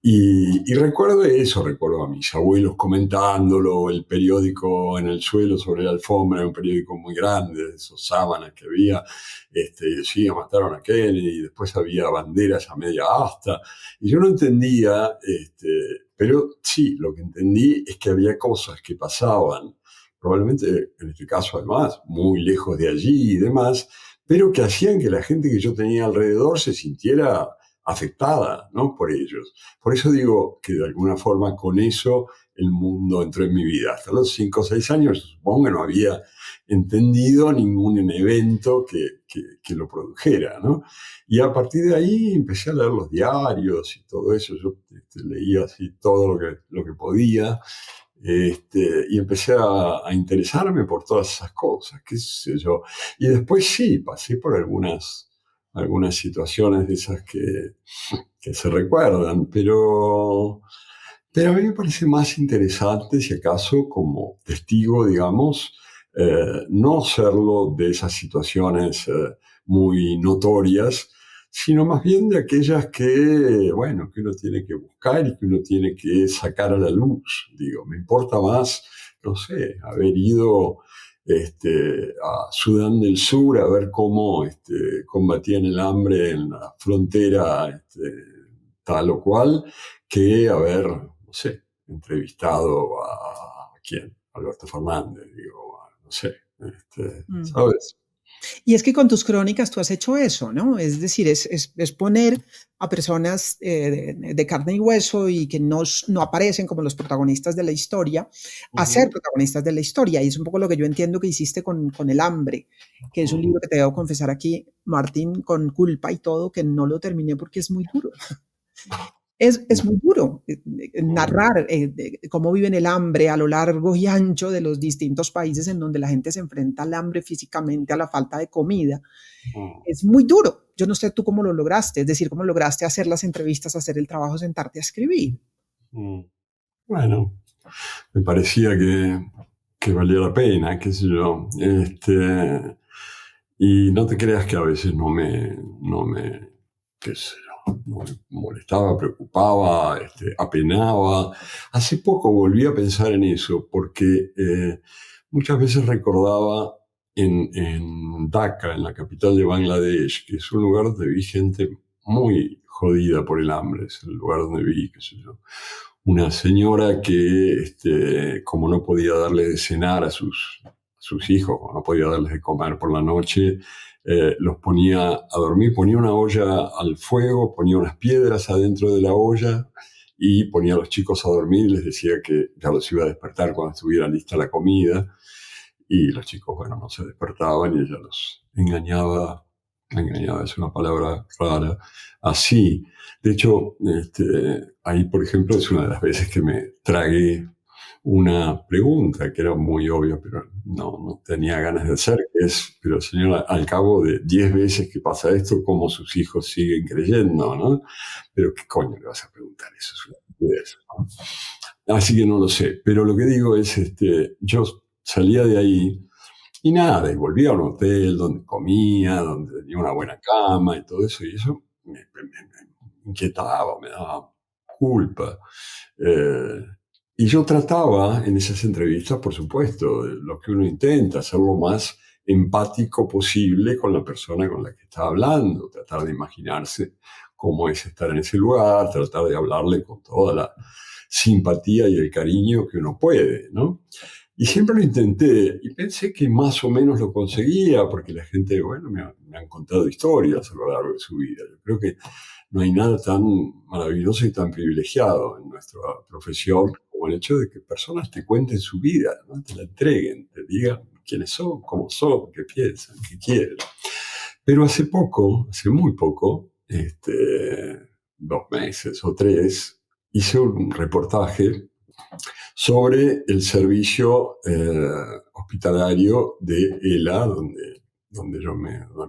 Y recuerdo eso, recuerdo a mis abuelos comentándolo, el periódico en el suelo sobre la alfombra, era un periódico muy grande, de esos sábanas que había, y decía, mataron a Kennedy, y después había banderas a media asta, y yo no entendía, pero sí, lo que entendí es que había cosas que pasaban, probablemente en este caso además, muy lejos de allí y demás, pero que hacían que la gente que yo tenía alrededor se sintiera afectada, ¿no? Por ellos. Por eso digo que de alguna forma con eso el mundo entró en mi vida. Hasta los 5 o 6 años supongo que no había entendido ningún evento que lo produjera, ¿no? Y a partir de ahí empecé a leer los diarios y todo eso. Yo leía así todo lo que podía. Y empecé a interesarme por todas esas cosas, qué sé yo. Y después sí, pasé por algunas situaciones de esas que se recuerdan, pero a mí me parece más interesante, si acaso, como testigo, digamos, no serlo de esas situaciones muy notorias, sino más bien de aquellas que, bueno, que uno tiene que buscar y que uno tiene que sacar a la luz. Digo, me importa más, no sé, haber ido a Sudán del Sur a ver cómo combatían el hambre en la frontera tal o cual, que haber, no sé, entrevistado a quién, Alberto Fernández, digo, no sé, Mm. ¿sabes? Y es que con tus crónicas tú has hecho eso, ¿no? Es decir, es poner a personas de carne y hueso y que no aparecen como los protagonistas de la historia, a ser Ujú, protagonistas de la historia. Y es un poco lo que yo entiendo que hiciste con El hambre, que es un ujú. libro que te debo confesar aquí, Martín, con culpa y todo, que no lo terminé porque es muy duro. Es muy duro narrar cómo viven el hambre a lo largo y ancho de los distintos países en donde la gente se enfrenta al hambre físicamente, a la falta de comida. Ujú, Es muy duro. Yo no sé tú cómo lo lograste, es decir, cómo lograste hacer las entrevistas, hacer el trabajo, sentarte a escribir. ujú. Bueno, me parecía que valía la pena, qué sé yo. Y no te creas que a veces no me, qué sé yo, no me molestaba, preocupaba, apenaba. Hace poco volví a pensar en eso, porque muchas veces recordaba en Dhaka, en la capital de Bangladesh, que es un lugar donde vi gente muy jodida por el hambre, es el lugar donde vi, qué sé yo, una señora que, como no podía darle de cenar a sus hijos, o no podía darles de comer por la noche, los ponía a dormir, ponía una olla al fuego, ponía unas piedras adentro de la olla y ponía a los chicos a dormir y les decía que ya los iba a despertar cuando estuviera lista la comida. Y los chicos, bueno, no se despertaban y ella los engañaba es una palabra rara, así. De hecho, ahí, por ejemplo, es una de las veces que me tragué una pregunta que era muy obvia, pero no tenía ganas de hacer, que es, pero señora, al cabo de 10 veces que pasa esto, ¿cómo sus hijos siguen creyendo, no? Pero ¿qué coño le vas a preguntar? Eso es una estupidez, ¿no? Así que no lo sé, pero lo que digo es, yo salía de ahí y nada, y volvía a un hotel donde comía, donde tenía una buena cama y todo eso, y eso me inquietaba, me daba culpa. Eh, y yo trataba en esas entrevistas, por supuesto, de lo que uno intenta, ser lo más empático posible con la persona con la que está hablando, tratar de imaginarse cómo es estar en ese lugar, tratar de hablarle con toda la simpatía y el cariño que uno puede, ¿no? Y siempre lo intenté y pensé que más o menos lo conseguía porque la gente, bueno, me han contado historias a lo largo de su vida. Yo creo que no hay nada tan maravilloso y tan privilegiado en nuestra profesión como el hecho de que personas te cuenten su vida, ¿no? Te la entreguen, te digan quiénes son, cómo son, qué piensan, qué quieren. Pero hace poco, hace muy poco, 2 meses o 3, hice un reportaje sobre el servicio hospitalario de ELA, donde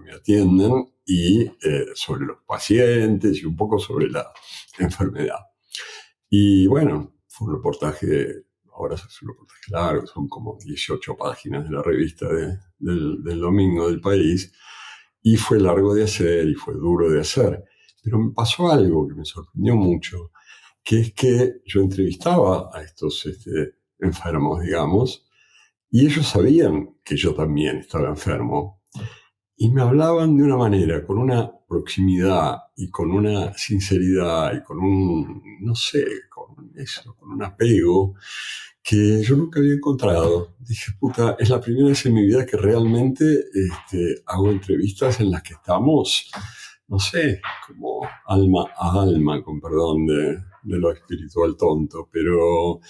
me atienden, y sobre los pacientes y un poco sobre la enfermedad. Y bueno, fue un reportaje, ahora es un reportaje largo, son como 18 páginas de la revista del domingo del País, y fue largo de hacer y fue duro de hacer. Pero me pasó algo que me sorprendió mucho, que es que yo entrevistaba a estos enfermos, digamos, y ellos sabían que yo también estaba enfermo, y me hablaban de una manera, con una proximidad y con una sinceridad y con un, no sé, con un apego que yo nunca había encontrado. Dije, puta, es la primera vez en mi vida que realmente hago entrevistas en las que estamos, no sé, como alma a alma, con perdón de lo espiritual tonto, pero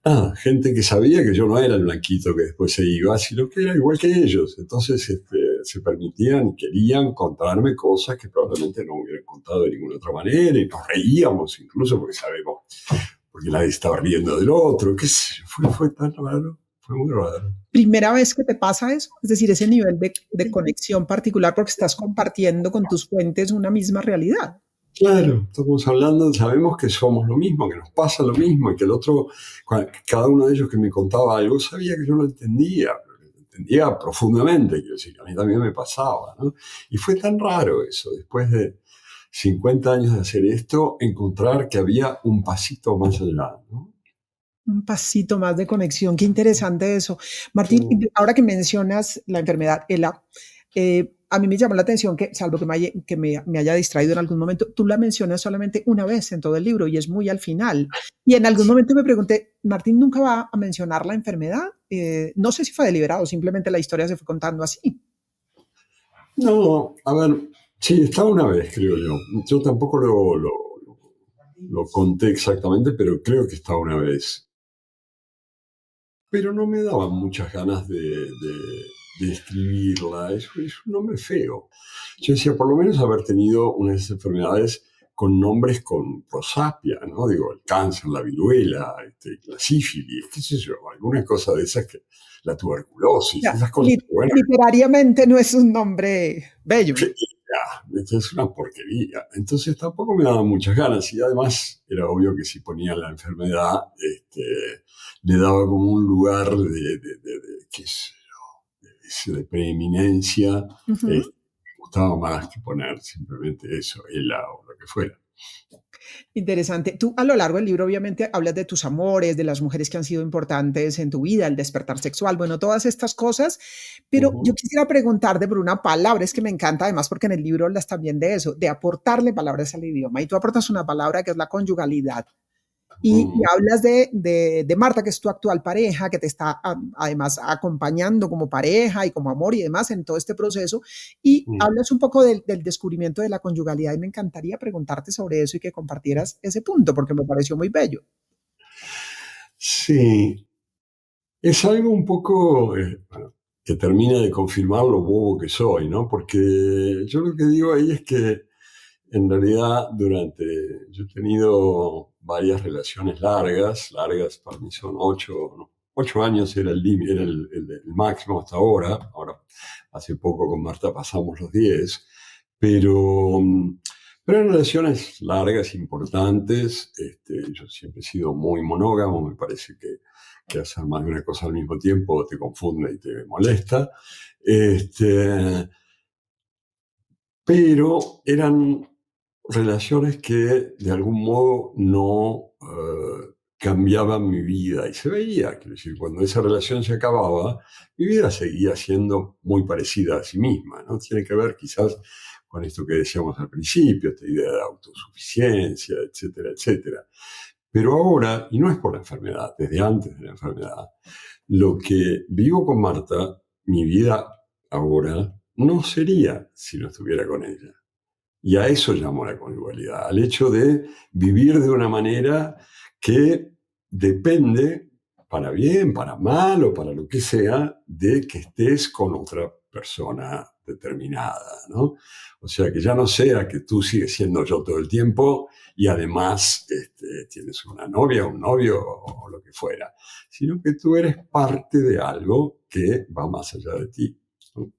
nada, gente que sabía que yo no era el blanquito que después se iba, sino que era igual que ellos. Entonces se permitían y querían contarme cosas que probablemente no hubieran contado de ninguna otra manera, y nos reíamos incluso porque sabemos, porque nadie estaba riendo del otro, qué sé yo, fue tan raro, fue muy raro. ¿Primera vez que te pasa eso? Es decir, ese nivel de conexión particular porque estás compartiendo con tus fuentes una misma realidad. Claro, estamos hablando, sabemos que somos lo mismo, que nos pasa lo mismo, y que el otro, cada uno de ellos que me contaba algo, sabía que yo lo entendía profundamente, quiero decir, a mí también me pasaba, ¿no? Y fue tan raro eso, después de 50 años de hacer esto, encontrar que había un pasito más allá, ¿no? Un pasito más de conexión. Qué interesante eso. Martín, ahora que mencionas la enfermedad ELA, a mí me llamó la atención que, salvo que me haya distraído en algún momento, tú la mencionas solamente una vez en todo el libro y es muy al final. Y en algún momento me pregunté, ¿Martín nunca va a mencionar la enfermedad? No sé si fue deliberado, simplemente la historia se fue contando así. No, a ver, sí, está una vez, creo yo. Yo tampoco lo conté exactamente, pero creo que está una vez. Pero no me daban muchas ganas de escribirla. Es un nombre feo. Yo decía, por lo menos haber tenido unas enfermedades con nombres con prosapia, ¿no? Digo, el cáncer, la viruela, la sífilis, qué sé yo, alguna cosa de esas, que la tuberculosis, Ya, esas cosas. Bueno, literariamente no es un nombre bello. es una porquería. Entonces tampoco me daban muchas ganas, y además era obvio que si ponía la enfermedad, le daba como un lugar qué sé yo, de preeminencia. Me gustaba más que poner simplemente eso, ELA o lo que fuera. Interesante. Tú a lo largo del libro obviamente hablas de tus amores, de las mujeres que han sido importantes en tu vida, el despertar sexual, bueno, todas estas cosas, pero yo quisiera preguntarte por una palabra, es que me encanta además porque en el libro hablas también de eso, de aportarle palabras al idioma, y tú aportas una palabra que es la conyugalidad. Y hablas de Marta, que es tu actual pareja, que te está además acompañando como pareja y como amor y demás en todo este proceso. Y hablas un poco del descubrimiento de la conyugalidad y me encantaría preguntarte sobre eso y que compartieras ese punto, porque me pareció muy bello. Sí, es algo un poco bueno, que termina de confirmar lo bobo que soy, ¿no? Porque yo lo que digo ahí es que en realidad yo he tenido varias relaciones largas para mí son 8 años era el máximo hasta ahora. Ahora, hace poco con Marta pasamos los 10, pero, pero en relaciones largas, importantes. Yo siempre he sido muy monógamo, me parece que hacer más de una cosa al mismo tiempo te confunde y te molesta. Pero eran relaciones que de algún modo no cambiaban mi vida, y se veía, quiero decir, cuando esa relación se acababa, mi vida seguía siendo muy parecida a sí misma, ¿no? Tiene que ver quizás con esto que decíamos al principio, esta idea de autosuficiencia, etcétera, etcétera. Pero ahora, y no es por la enfermedad, desde antes de la enfermedad, lo que vivo con Marta, mi vida ahora, no sería si no estuviera con ella. Y a eso llamo la conyugalidad, al hecho de vivir de una manera que depende, para bien, para mal o para lo que sea, de que estés con otra persona determinada, ¿no? O sea, que ya no sea que tú sigues siendo yo todo el tiempo y además tienes una novia, un novio o lo que fuera, sino que tú eres parte de algo que va más allá de ti, ¿no?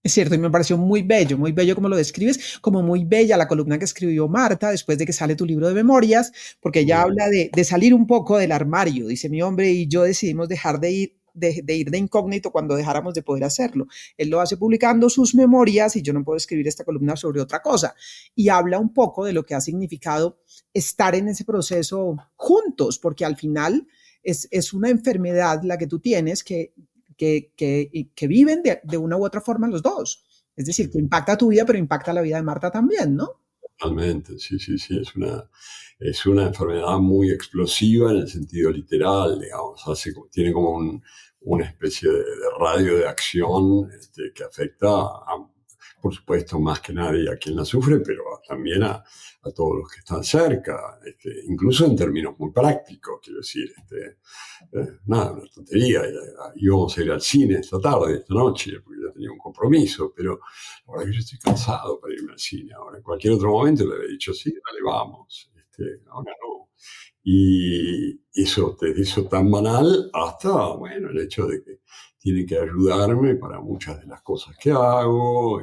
Es cierto, y me pareció muy bello como lo describes, como muy bella la columna que escribió Marta después de que sale tu libro de memorias, porque ella Bueno, habla de salir un poco del armario. Dice, mi hombre y yo decidimos dejar de ir de incógnito cuando dejáramos de poder hacerlo. Él lo hace publicando sus memorias y yo no puedo escribir esta columna sobre otra cosa. Y habla un poco de lo que ha significado estar en ese proceso juntos, porque al final es una enfermedad la que tú tienes que viven de una u otra forma los dos. Es decir, que impacta tu vida, pero impacta la vida de Marta también, ¿no? totalmente, sí, sí, sí, es una enfermedad muy explosiva en el sentido literal, digamos, tiene como una especie de radio de acción que afecta, por supuesto, más que nadie a quien la sufre, pero también a todos los que están cerca, incluso en términos muy prácticos, quiero decir, nada, una tontería, íbamos a ir al cine esta tarde, esta noche, porque ya tenía un compromiso, pero ahora que yo estoy cansado para irme al cine, ahora en cualquier otro momento le había dicho, sí, dale, vamos, ahora no. Y eso te hizo tan banal hasta, bueno, el hecho de que tiene que ayudarme para muchas de las cosas que hago.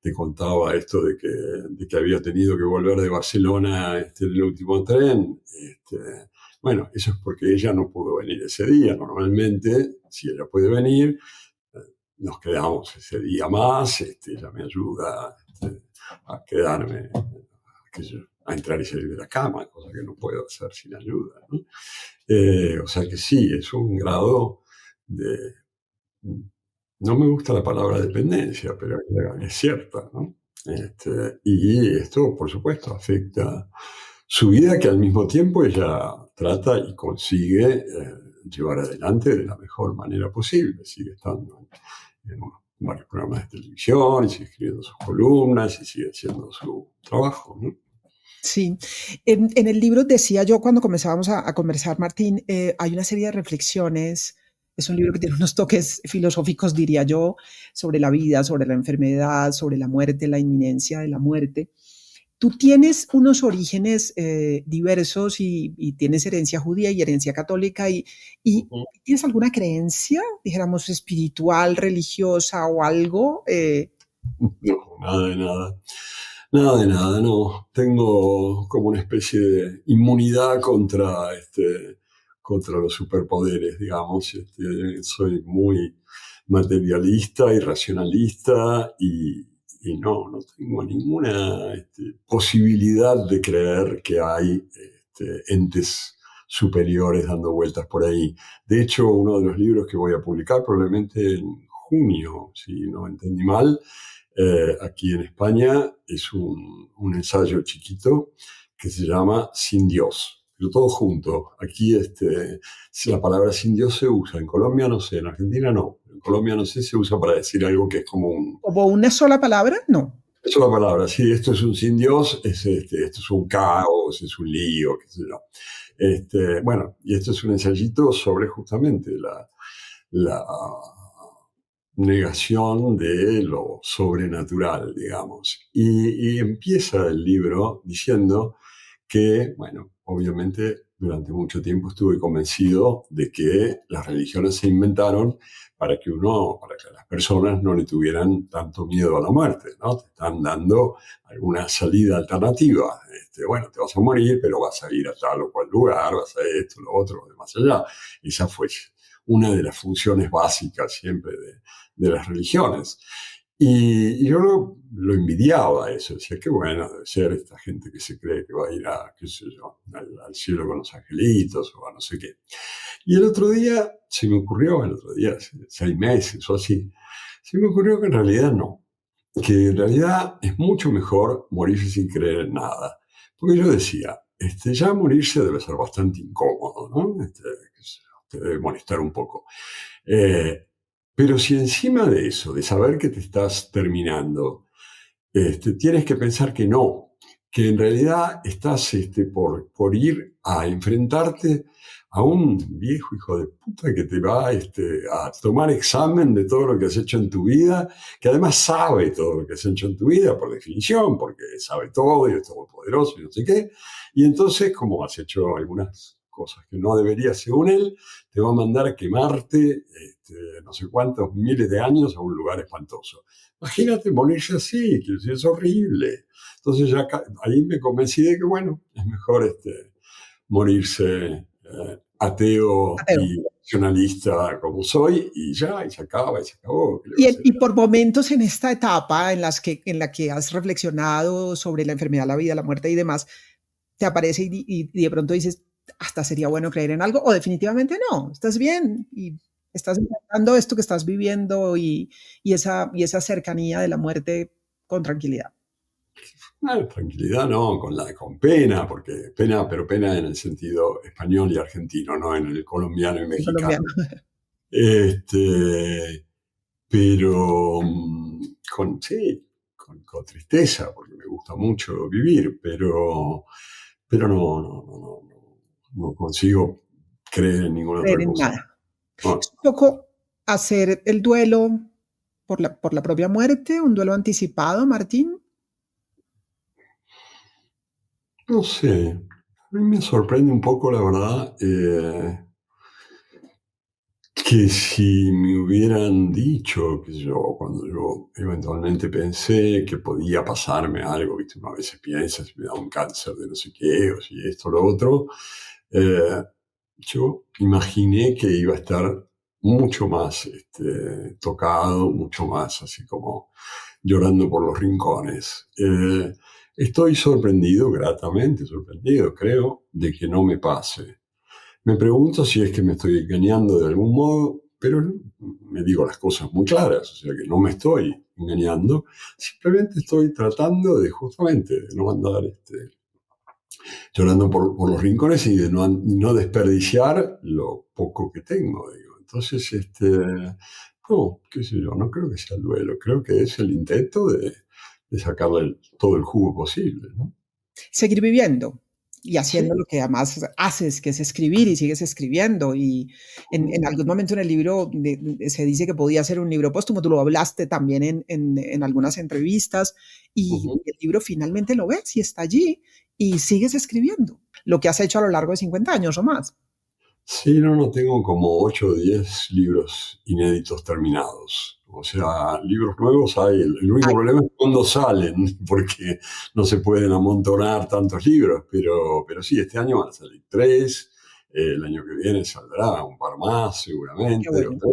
Te contaba esto de que había tenido que volver de Barcelona en el último tren. Bueno, eso es porque ella no pudo venir ese día. Normalmente, si ella puede venir, eh, nos quedamos ese día más. Ella me ayuda a quedarme, qué sé yo, a entrar y salir de la cama, cosa que no puedo hacer sin ayuda, ¿no? O sea que sí, es un grado de... No me gusta la palabra dependencia, pero es cierta, ¿no? Y esto, por supuesto, afecta su vida, que al mismo tiempo ella trata y consigue llevar adelante de la mejor manera posible. Sigue estando en varios programas de televisión, y sigue escribiendo sus columnas, y sigue haciendo su trabajo, ¿no? Sí, en el libro decía yo cuando comenzábamos a conversar, Martín, hay una serie de reflexiones, es un libro que tiene unos toques filosóficos, diría yo, sobre la vida, sobre la enfermedad, sobre la muerte, la inminencia de la muerte. Tú tienes unos orígenes diversos y tienes herencia judía y herencia católica y Ujú. ¿tienes alguna creencia, dijéramos, espiritual, religiosa o algo? No, nada de nada. Nada de nada, no. Tengo como una especie de inmunidad contra los superpoderes, digamos. Soy muy materialista y racionalista y no tengo ninguna posibilidad de creer que hay entes superiores dando vueltas por ahí. De hecho, uno de los libros que voy a publicar probablemente en junio, si no entendí mal, aquí en España, es un ensayo chiquito que se llama Sin Dios, pero todo junto. Aquí si la palabra sin Dios se usa, en Colombia no sé, en Argentina no, en Colombia no sé, se usa para decir algo que es como ¿Como una sola palabra? No. es una palabra, sí, esto es un sin Dios, esto es un caos, es un lío, qué sé yo. Bueno, y esto es un ensayito sobre justamente la negación de lo sobrenatural, digamos. Y empieza el libro diciendo que, bueno, obviamente durante mucho tiempo estuve convencido de que las religiones se inventaron para que las personas no le tuvieran tanto miedo a la muerte, ¿no? Te están dando alguna salida alternativa. Bueno, te vas a morir, pero vas a ir a tal o cual lugar, vas a esto, lo otro, de más allá. Esa fue una de las funciones básicas siempre de las religiones. Y yo lo envidiaba eso, decía, qué bueno debe ser esta gente que se cree que va a ir qué sé yo, al cielo con los angelitos o a no sé qué. Y el otro día se me ocurrió, el otro día, hace 6 meses o así, se me ocurrió que en realidad no, que en realidad es mucho mejor morirse sin creer en nada. Porque yo decía, ya morirse debe ser bastante incómodo, ¿no? Qué sé yo, te debe molestar un poco. Eh, pero si encima de eso, de saber que te estás terminando, tienes que pensar que no, que en realidad estás por ir a enfrentarte a un viejo hijo de puta que te va a tomar examen de todo lo que has hecho en tu vida, que además sabe todo lo que has hecho en tu vida, por definición, porque sabe todo y es todopoderoso y no sé qué. Y entonces, como has hecho algunas cosas que no deberías según él, te va a mandar a quemarte no sé cuántos miles de años a un lugar espantoso. Imagínate morirse así, que es horrible. Entonces ya ahí me convencí de que, bueno, es mejor morirse ateo Mateo. y racionalista como soy, y ya, y se acaba, y se acabó. ¿Qué le va a hacer? Y por momentos en esta etapa en la que has reflexionado sobre la enfermedad, la vida, la muerte y demás, te aparece y de pronto dices, hasta sería bueno creer en algo, o definitivamente no, estás bien y estás enfrentando esto que estás viviendo y esa cercanía de la muerte con tranquilidad. Tranquilidad no, con pena, porque pena, pero pena en el sentido español y argentino, no en el colombiano y En colombiano. mexicano. Este, pero sí, con tristeza, porque me gusta mucho vivir, pero no consigo creer en ninguna Creer otra en cosa. nada. Es No, un poco hacer el duelo por la propia muerte, un duelo anticipado, Martín. no sé, a mí me sorprende un poco, la verdad, que si me hubieran dicho, que yo, cuando yo eventualmente pensé que podía pasarme algo, ¿viste? Uno a veces piensa si me da un cáncer de no sé qué, o si esto o lo otro, eh, yo imaginé que iba a estar mucho más tocado, mucho más así como llorando por los rincones. Estoy sorprendido, gratamente sorprendido, creo, de que no me pase. Me pregunto si es que me estoy engañando de algún modo, pero me digo las cosas muy claras, o sea que no me estoy engañando, simplemente estoy tratando de justamente de no andar llorando por los rincones y de no desperdiciar lo poco que tengo. Digo. Entonces, no, qué sé yo, no creo que sea el duelo, creo que es el intento de sacarle todo el jugo posible. ¿No? Seguir viviendo y Sí. haciendo lo que además haces, que es escribir y sigues escribiendo. Y en algún momento en el libro se dice que podía ser un libro póstumo, tú lo hablaste también en algunas entrevistas y Ujú. el libro finalmente lo ves y está allí y sigues escribiendo, lo que has hecho a lo largo de 50 años o más. Sí, no, tengo como 8 o 10 libros inéditos terminados. O sea, libros nuevos hay. El único Ay, problema es cuando salen, porque no se pueden amontonar tantos libros. Pero sí, este año van a salir 3. El año que viene saldrá un par más, qué seguramente. O bueno. 3,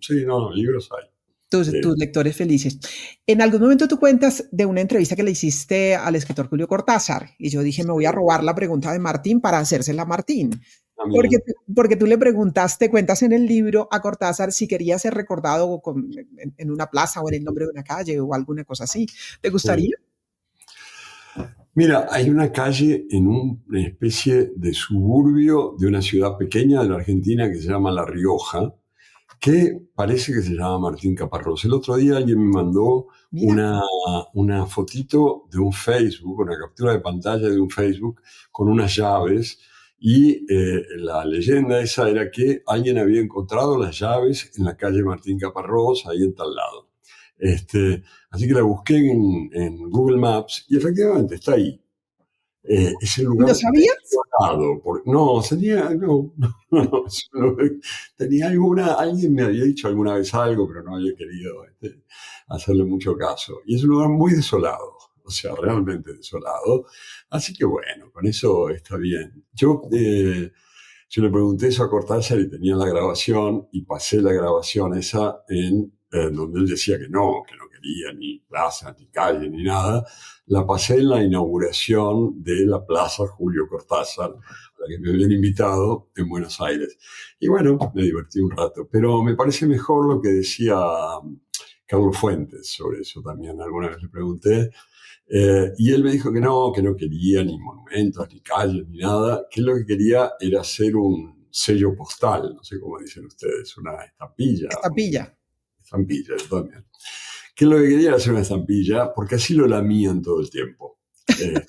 sí, no, libros hay. Tus lectores felices. En algún momento tú cuentas de una entrevista que le hiciste al escritor Julio Cortázar y yo dije, me voy a robar la pregunta de Martín para hacérsela a Martín. Porque, También. porque tú le preguntaste, cuentas en el libro a Cortázar si quería ser recordado en una plaza o en el nombre de una calle o alguna cosa así. ¿Te Sí. gustaría? Mira, hay una calle en una especie de suburbio de una ciudad pequeña de la Argentina que se llama La Rioja, que parece que se llama Martín Caparrós. El otro día alguien me mandó Mira, una fotito de un Facebook, una captura de pantalla de un Facebook con unas llaves y la leyenda esa era que alguien había encontrado las llaves en la calle Martín Caparrós, ahí en tal lado. Así que la busqué en Google Maps y efectivamente está ahí. Es el ¿y lo lugar sabías? desolado. No, no, tenía alguien me había dicho alguna vez algo, pero no había querido hacerle mucho caso. Y es un lugar muy desolado, o sea, realmente desolado. Así que bueno, con eso está bien. Yo le pregunté eso a Cortázar y tenía la grabación y pasé la grabación esa en donde él decía que no quería ni plaza, ni calle, ni nada. La pasé en la inauguración de la Plaza Julio Cortázar, a la que me habían invitado en Buenos Aires. Y bueno, me divertí un rato, pero me parece mejor lo que decía Carlos Fuentes sobre eso también. Alguna vez le pregunté y él me dijo que no quería ni monumentos, ni calles, ni nada, que lo que quería era hacer un sello postal, no sé cómo dicen ustedes, una estampilla, Estampilla. estampilla, yo también. Que lo que quería era hacer una estampilla, porque así lo lamían todo el tiempo. Eh,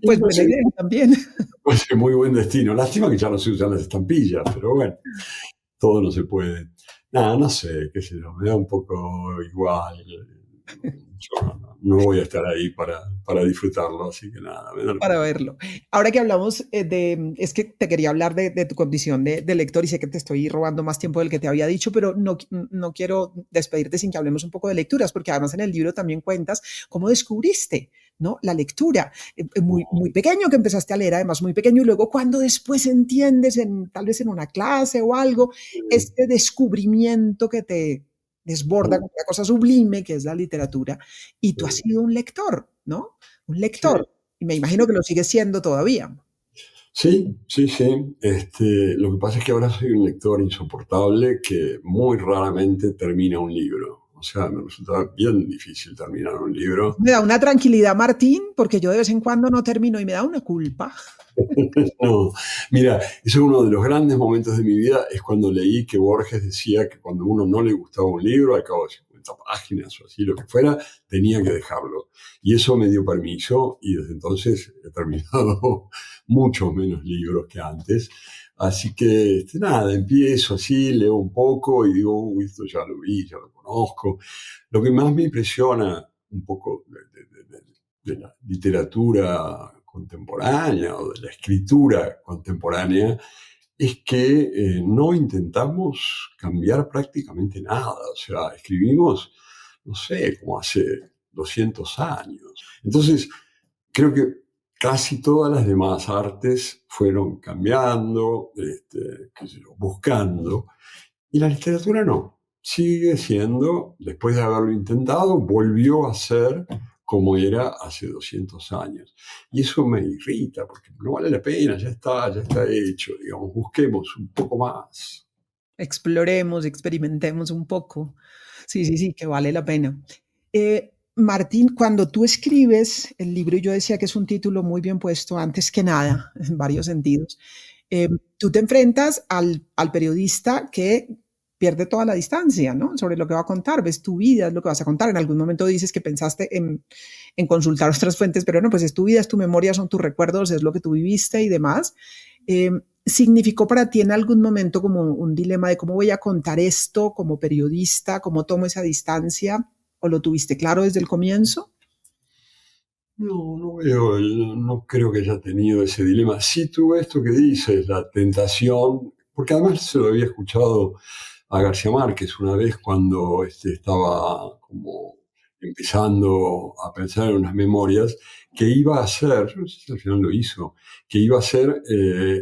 y Pues no buena sé, idea también. pues es muy buen destino. Lástima que ya no se usan las estampillas, pero bueno, todo no se puede. Nada, no sé, qué sé yo, me da un poco igual. Yo no voy a estar ahí para disfrutarlo, así que nada, me da lo Para mismo. verlo. Ahora que hablamos es que te quería hablar de tu condición de lector y sé que te estoy robando más tiempo del que te había dicho, pero no quiero despedirte sin que hablemos un poco de lecturas, porque además en el libro también cuentas cómo descubriste, ¿no? La lectura. Muy pequeño que empezaste a leer, además muy pequeño, y luego cuando después entiendes, tal vez en una clase o algo, este descubrimiento que te desborda con una cosa sublime que es la literatura, y tú has sido un lector, ¿no? Un Sí, lector. Y me sí. imagino que lo sigue siendo todavía. Sí, sí, sí. Lo que pasa es que ahora soy un lector insoportable que muy raramente termina un libro. O sea, me resulta bien difícil terminar un libro. Me da una tranquilidad, Martín, porque yo de vez en cuando no termino y me da una culpa. No, mira, ese es uno de los grandes momentos de mi vida, es cuando leí que Borges decía que cuando a uno no le gustaba un libro, al cabo de 50 páginas o así, lo que fuera, tenía que dejarlo. Y eso me dio permiso y desde entonces he terminado muchos menos libros que antes. Así que, nada, empiezo así, leo un poco y digo, uy, esto ya lo vi, ya lo conozco. Lo que más me impresiona un poco de la literatura contemporánea o de la escritura contemporánea es que no intentamos cambiar prácticamente nada. O sea, escribimos, no sé, como hace 200 años. Entonces, creo que casi todas las demás artes fueron cambiando, qué sé yo, buscando, y la literatura no. Sigue siendo, después de haberlo intentado, volvió a ser como era hace 200 años. Y eso me irrita, porque no vale la pena, ya está hecho, digamos, busquemos un poco más. Exploremos, experimentemos un poco. Sí, sí, sí, que vale la pena. Martín, cuando tú escribes el libro, y yo decía que es un título muy bien puesto, antes que nada, en varios sentidos, tú te enfrentas al periodista que pierde toda la distancia, ¿no? Sobre lo que va a contar, ves tu vida, es lo que vas a contar. En algún momento dices que pensaste en consultar otras fuentes, pero no, pues es tu vida, es tu memoria, son tus recuerdos, es lo que tú viviste y demás. Eh, ¿Significó para ti en algún momento como un dilema de cómo voy a contar esto como periodista, cómo tomo esa distancia? ¿O lo tuviste claro desde el comienzo? No, no creo que haya tenido ese dilema. Sí tuve esto que dices, la tentación, porque además se lo había escuchado a García Márquez una vez cuando estaba como empezando a pensar en unas memorias, que iba a hacer, no sé si al final lo hizo, que iba a hacer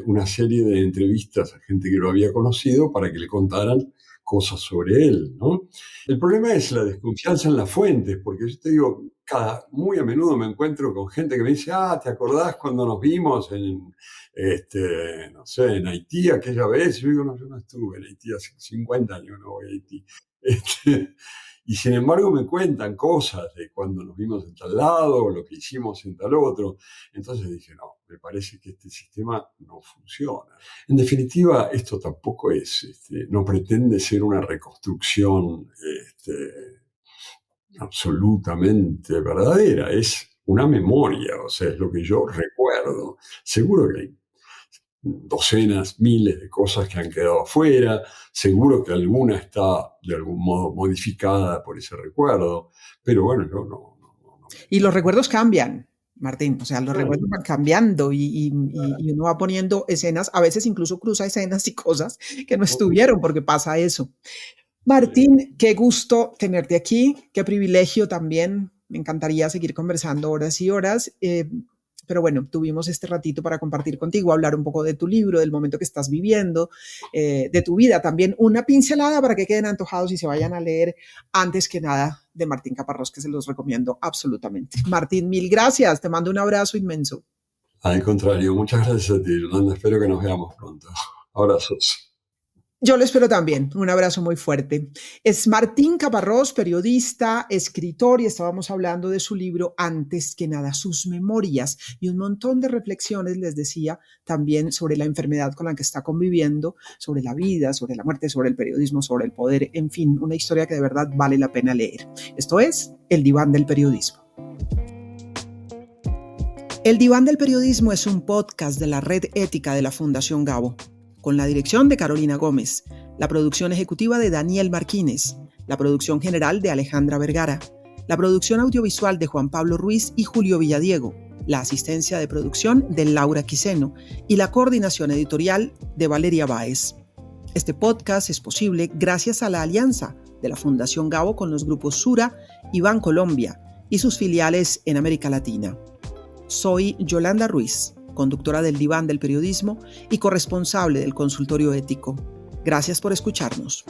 una serie de entrevistas a gente que lo había conocido para que le contaran cosas sobre él, ¿no? El problema es la desconfianza en las fuentes, porque yo te digo, muy a menudo me encuentro con gente que me dice, ¿te acordás cuando nos vimos no sé, en Haití aquella vez? Y yo digo, no, yo no estuve en Haití hace 50 años, no voy a Haití. Este, y sin embargo me cuentan cosas de cuando nos vimos en tal lado, o lo que hicimos en tal otro. Entonces dije, no, me parece que este sistema no funciona. En definitiva, esto tampoco no pretende ser una reconstrucción absolutamente verdadera, es una memoria, o sea, es lo que yo recuerdo. Seguro que hay docenas, miles de cosas que han quedado afuera, seguro que alguna está de algún modo modificada por ese recuerdo, pero bueno, yo no me Y los meto. recuerdos cambian, Martín, o sea, los Claro, recuerdos van cambiando y uno va poniendo escenas, a veces incluso cruza escenas y cosas que no estuvieron porque pasa eso. sí. Martín, qué gusto tenerte aquí, qué privilegio también. Me encantaría seguir conversando horas y horas, pero bueno, tuvimos este ratito para compartir contigo, hablar un poco de tu libro, del momento que estás viviendo, de tu vida. También una pincelada para que queden antojados y se vayan a leer antes que nada de Martín Caparrós, que se los recomiendo absolutamente. Martín, mil gracias. Te mando un abrazo inmenso. Al contrario, muchas gracias a ti, Yolanda. Espero que nos veamos pronto. Abrazos. Yo lo espero también. Un abrazo muy fuerte. Es Martín Caparrós, periodista, escritor, y estábamos hablando de su libro Antes que nada, sus memorias y un montón de reflexiones, les decía, también sobre la enfermedad con la que está conviviendo, sobre la vida, sobre la muerte, sobre el periodismo, sobre el poder, en fin, una historia que de verdad vale la pena leer. Esto es El Diván del Periodismo. El Diván del Periodismo es un podcast de la Red Ética de la Fundación Gabo, con la dirección de Carolina Gómez, la producción ejecutiva de Daniel Marquínez, la producción general de Alejandra Vergara, la producción audiovisual de Juan Pablo Ruiz y Julio Villadiego, la asistencia de producción de Laura Quiseno y la coordinación editorial de Valeria Báez. Este podcast es posible gracias a la alianza de la Fundación Gabo con los grupos Sura y Bancolombia y sus filiales en América Latina. Soy Yolanda Ruiz, conductora del Diván del Periodismo y corresponsable del Consultorio Ético. Gracias por escucharnos.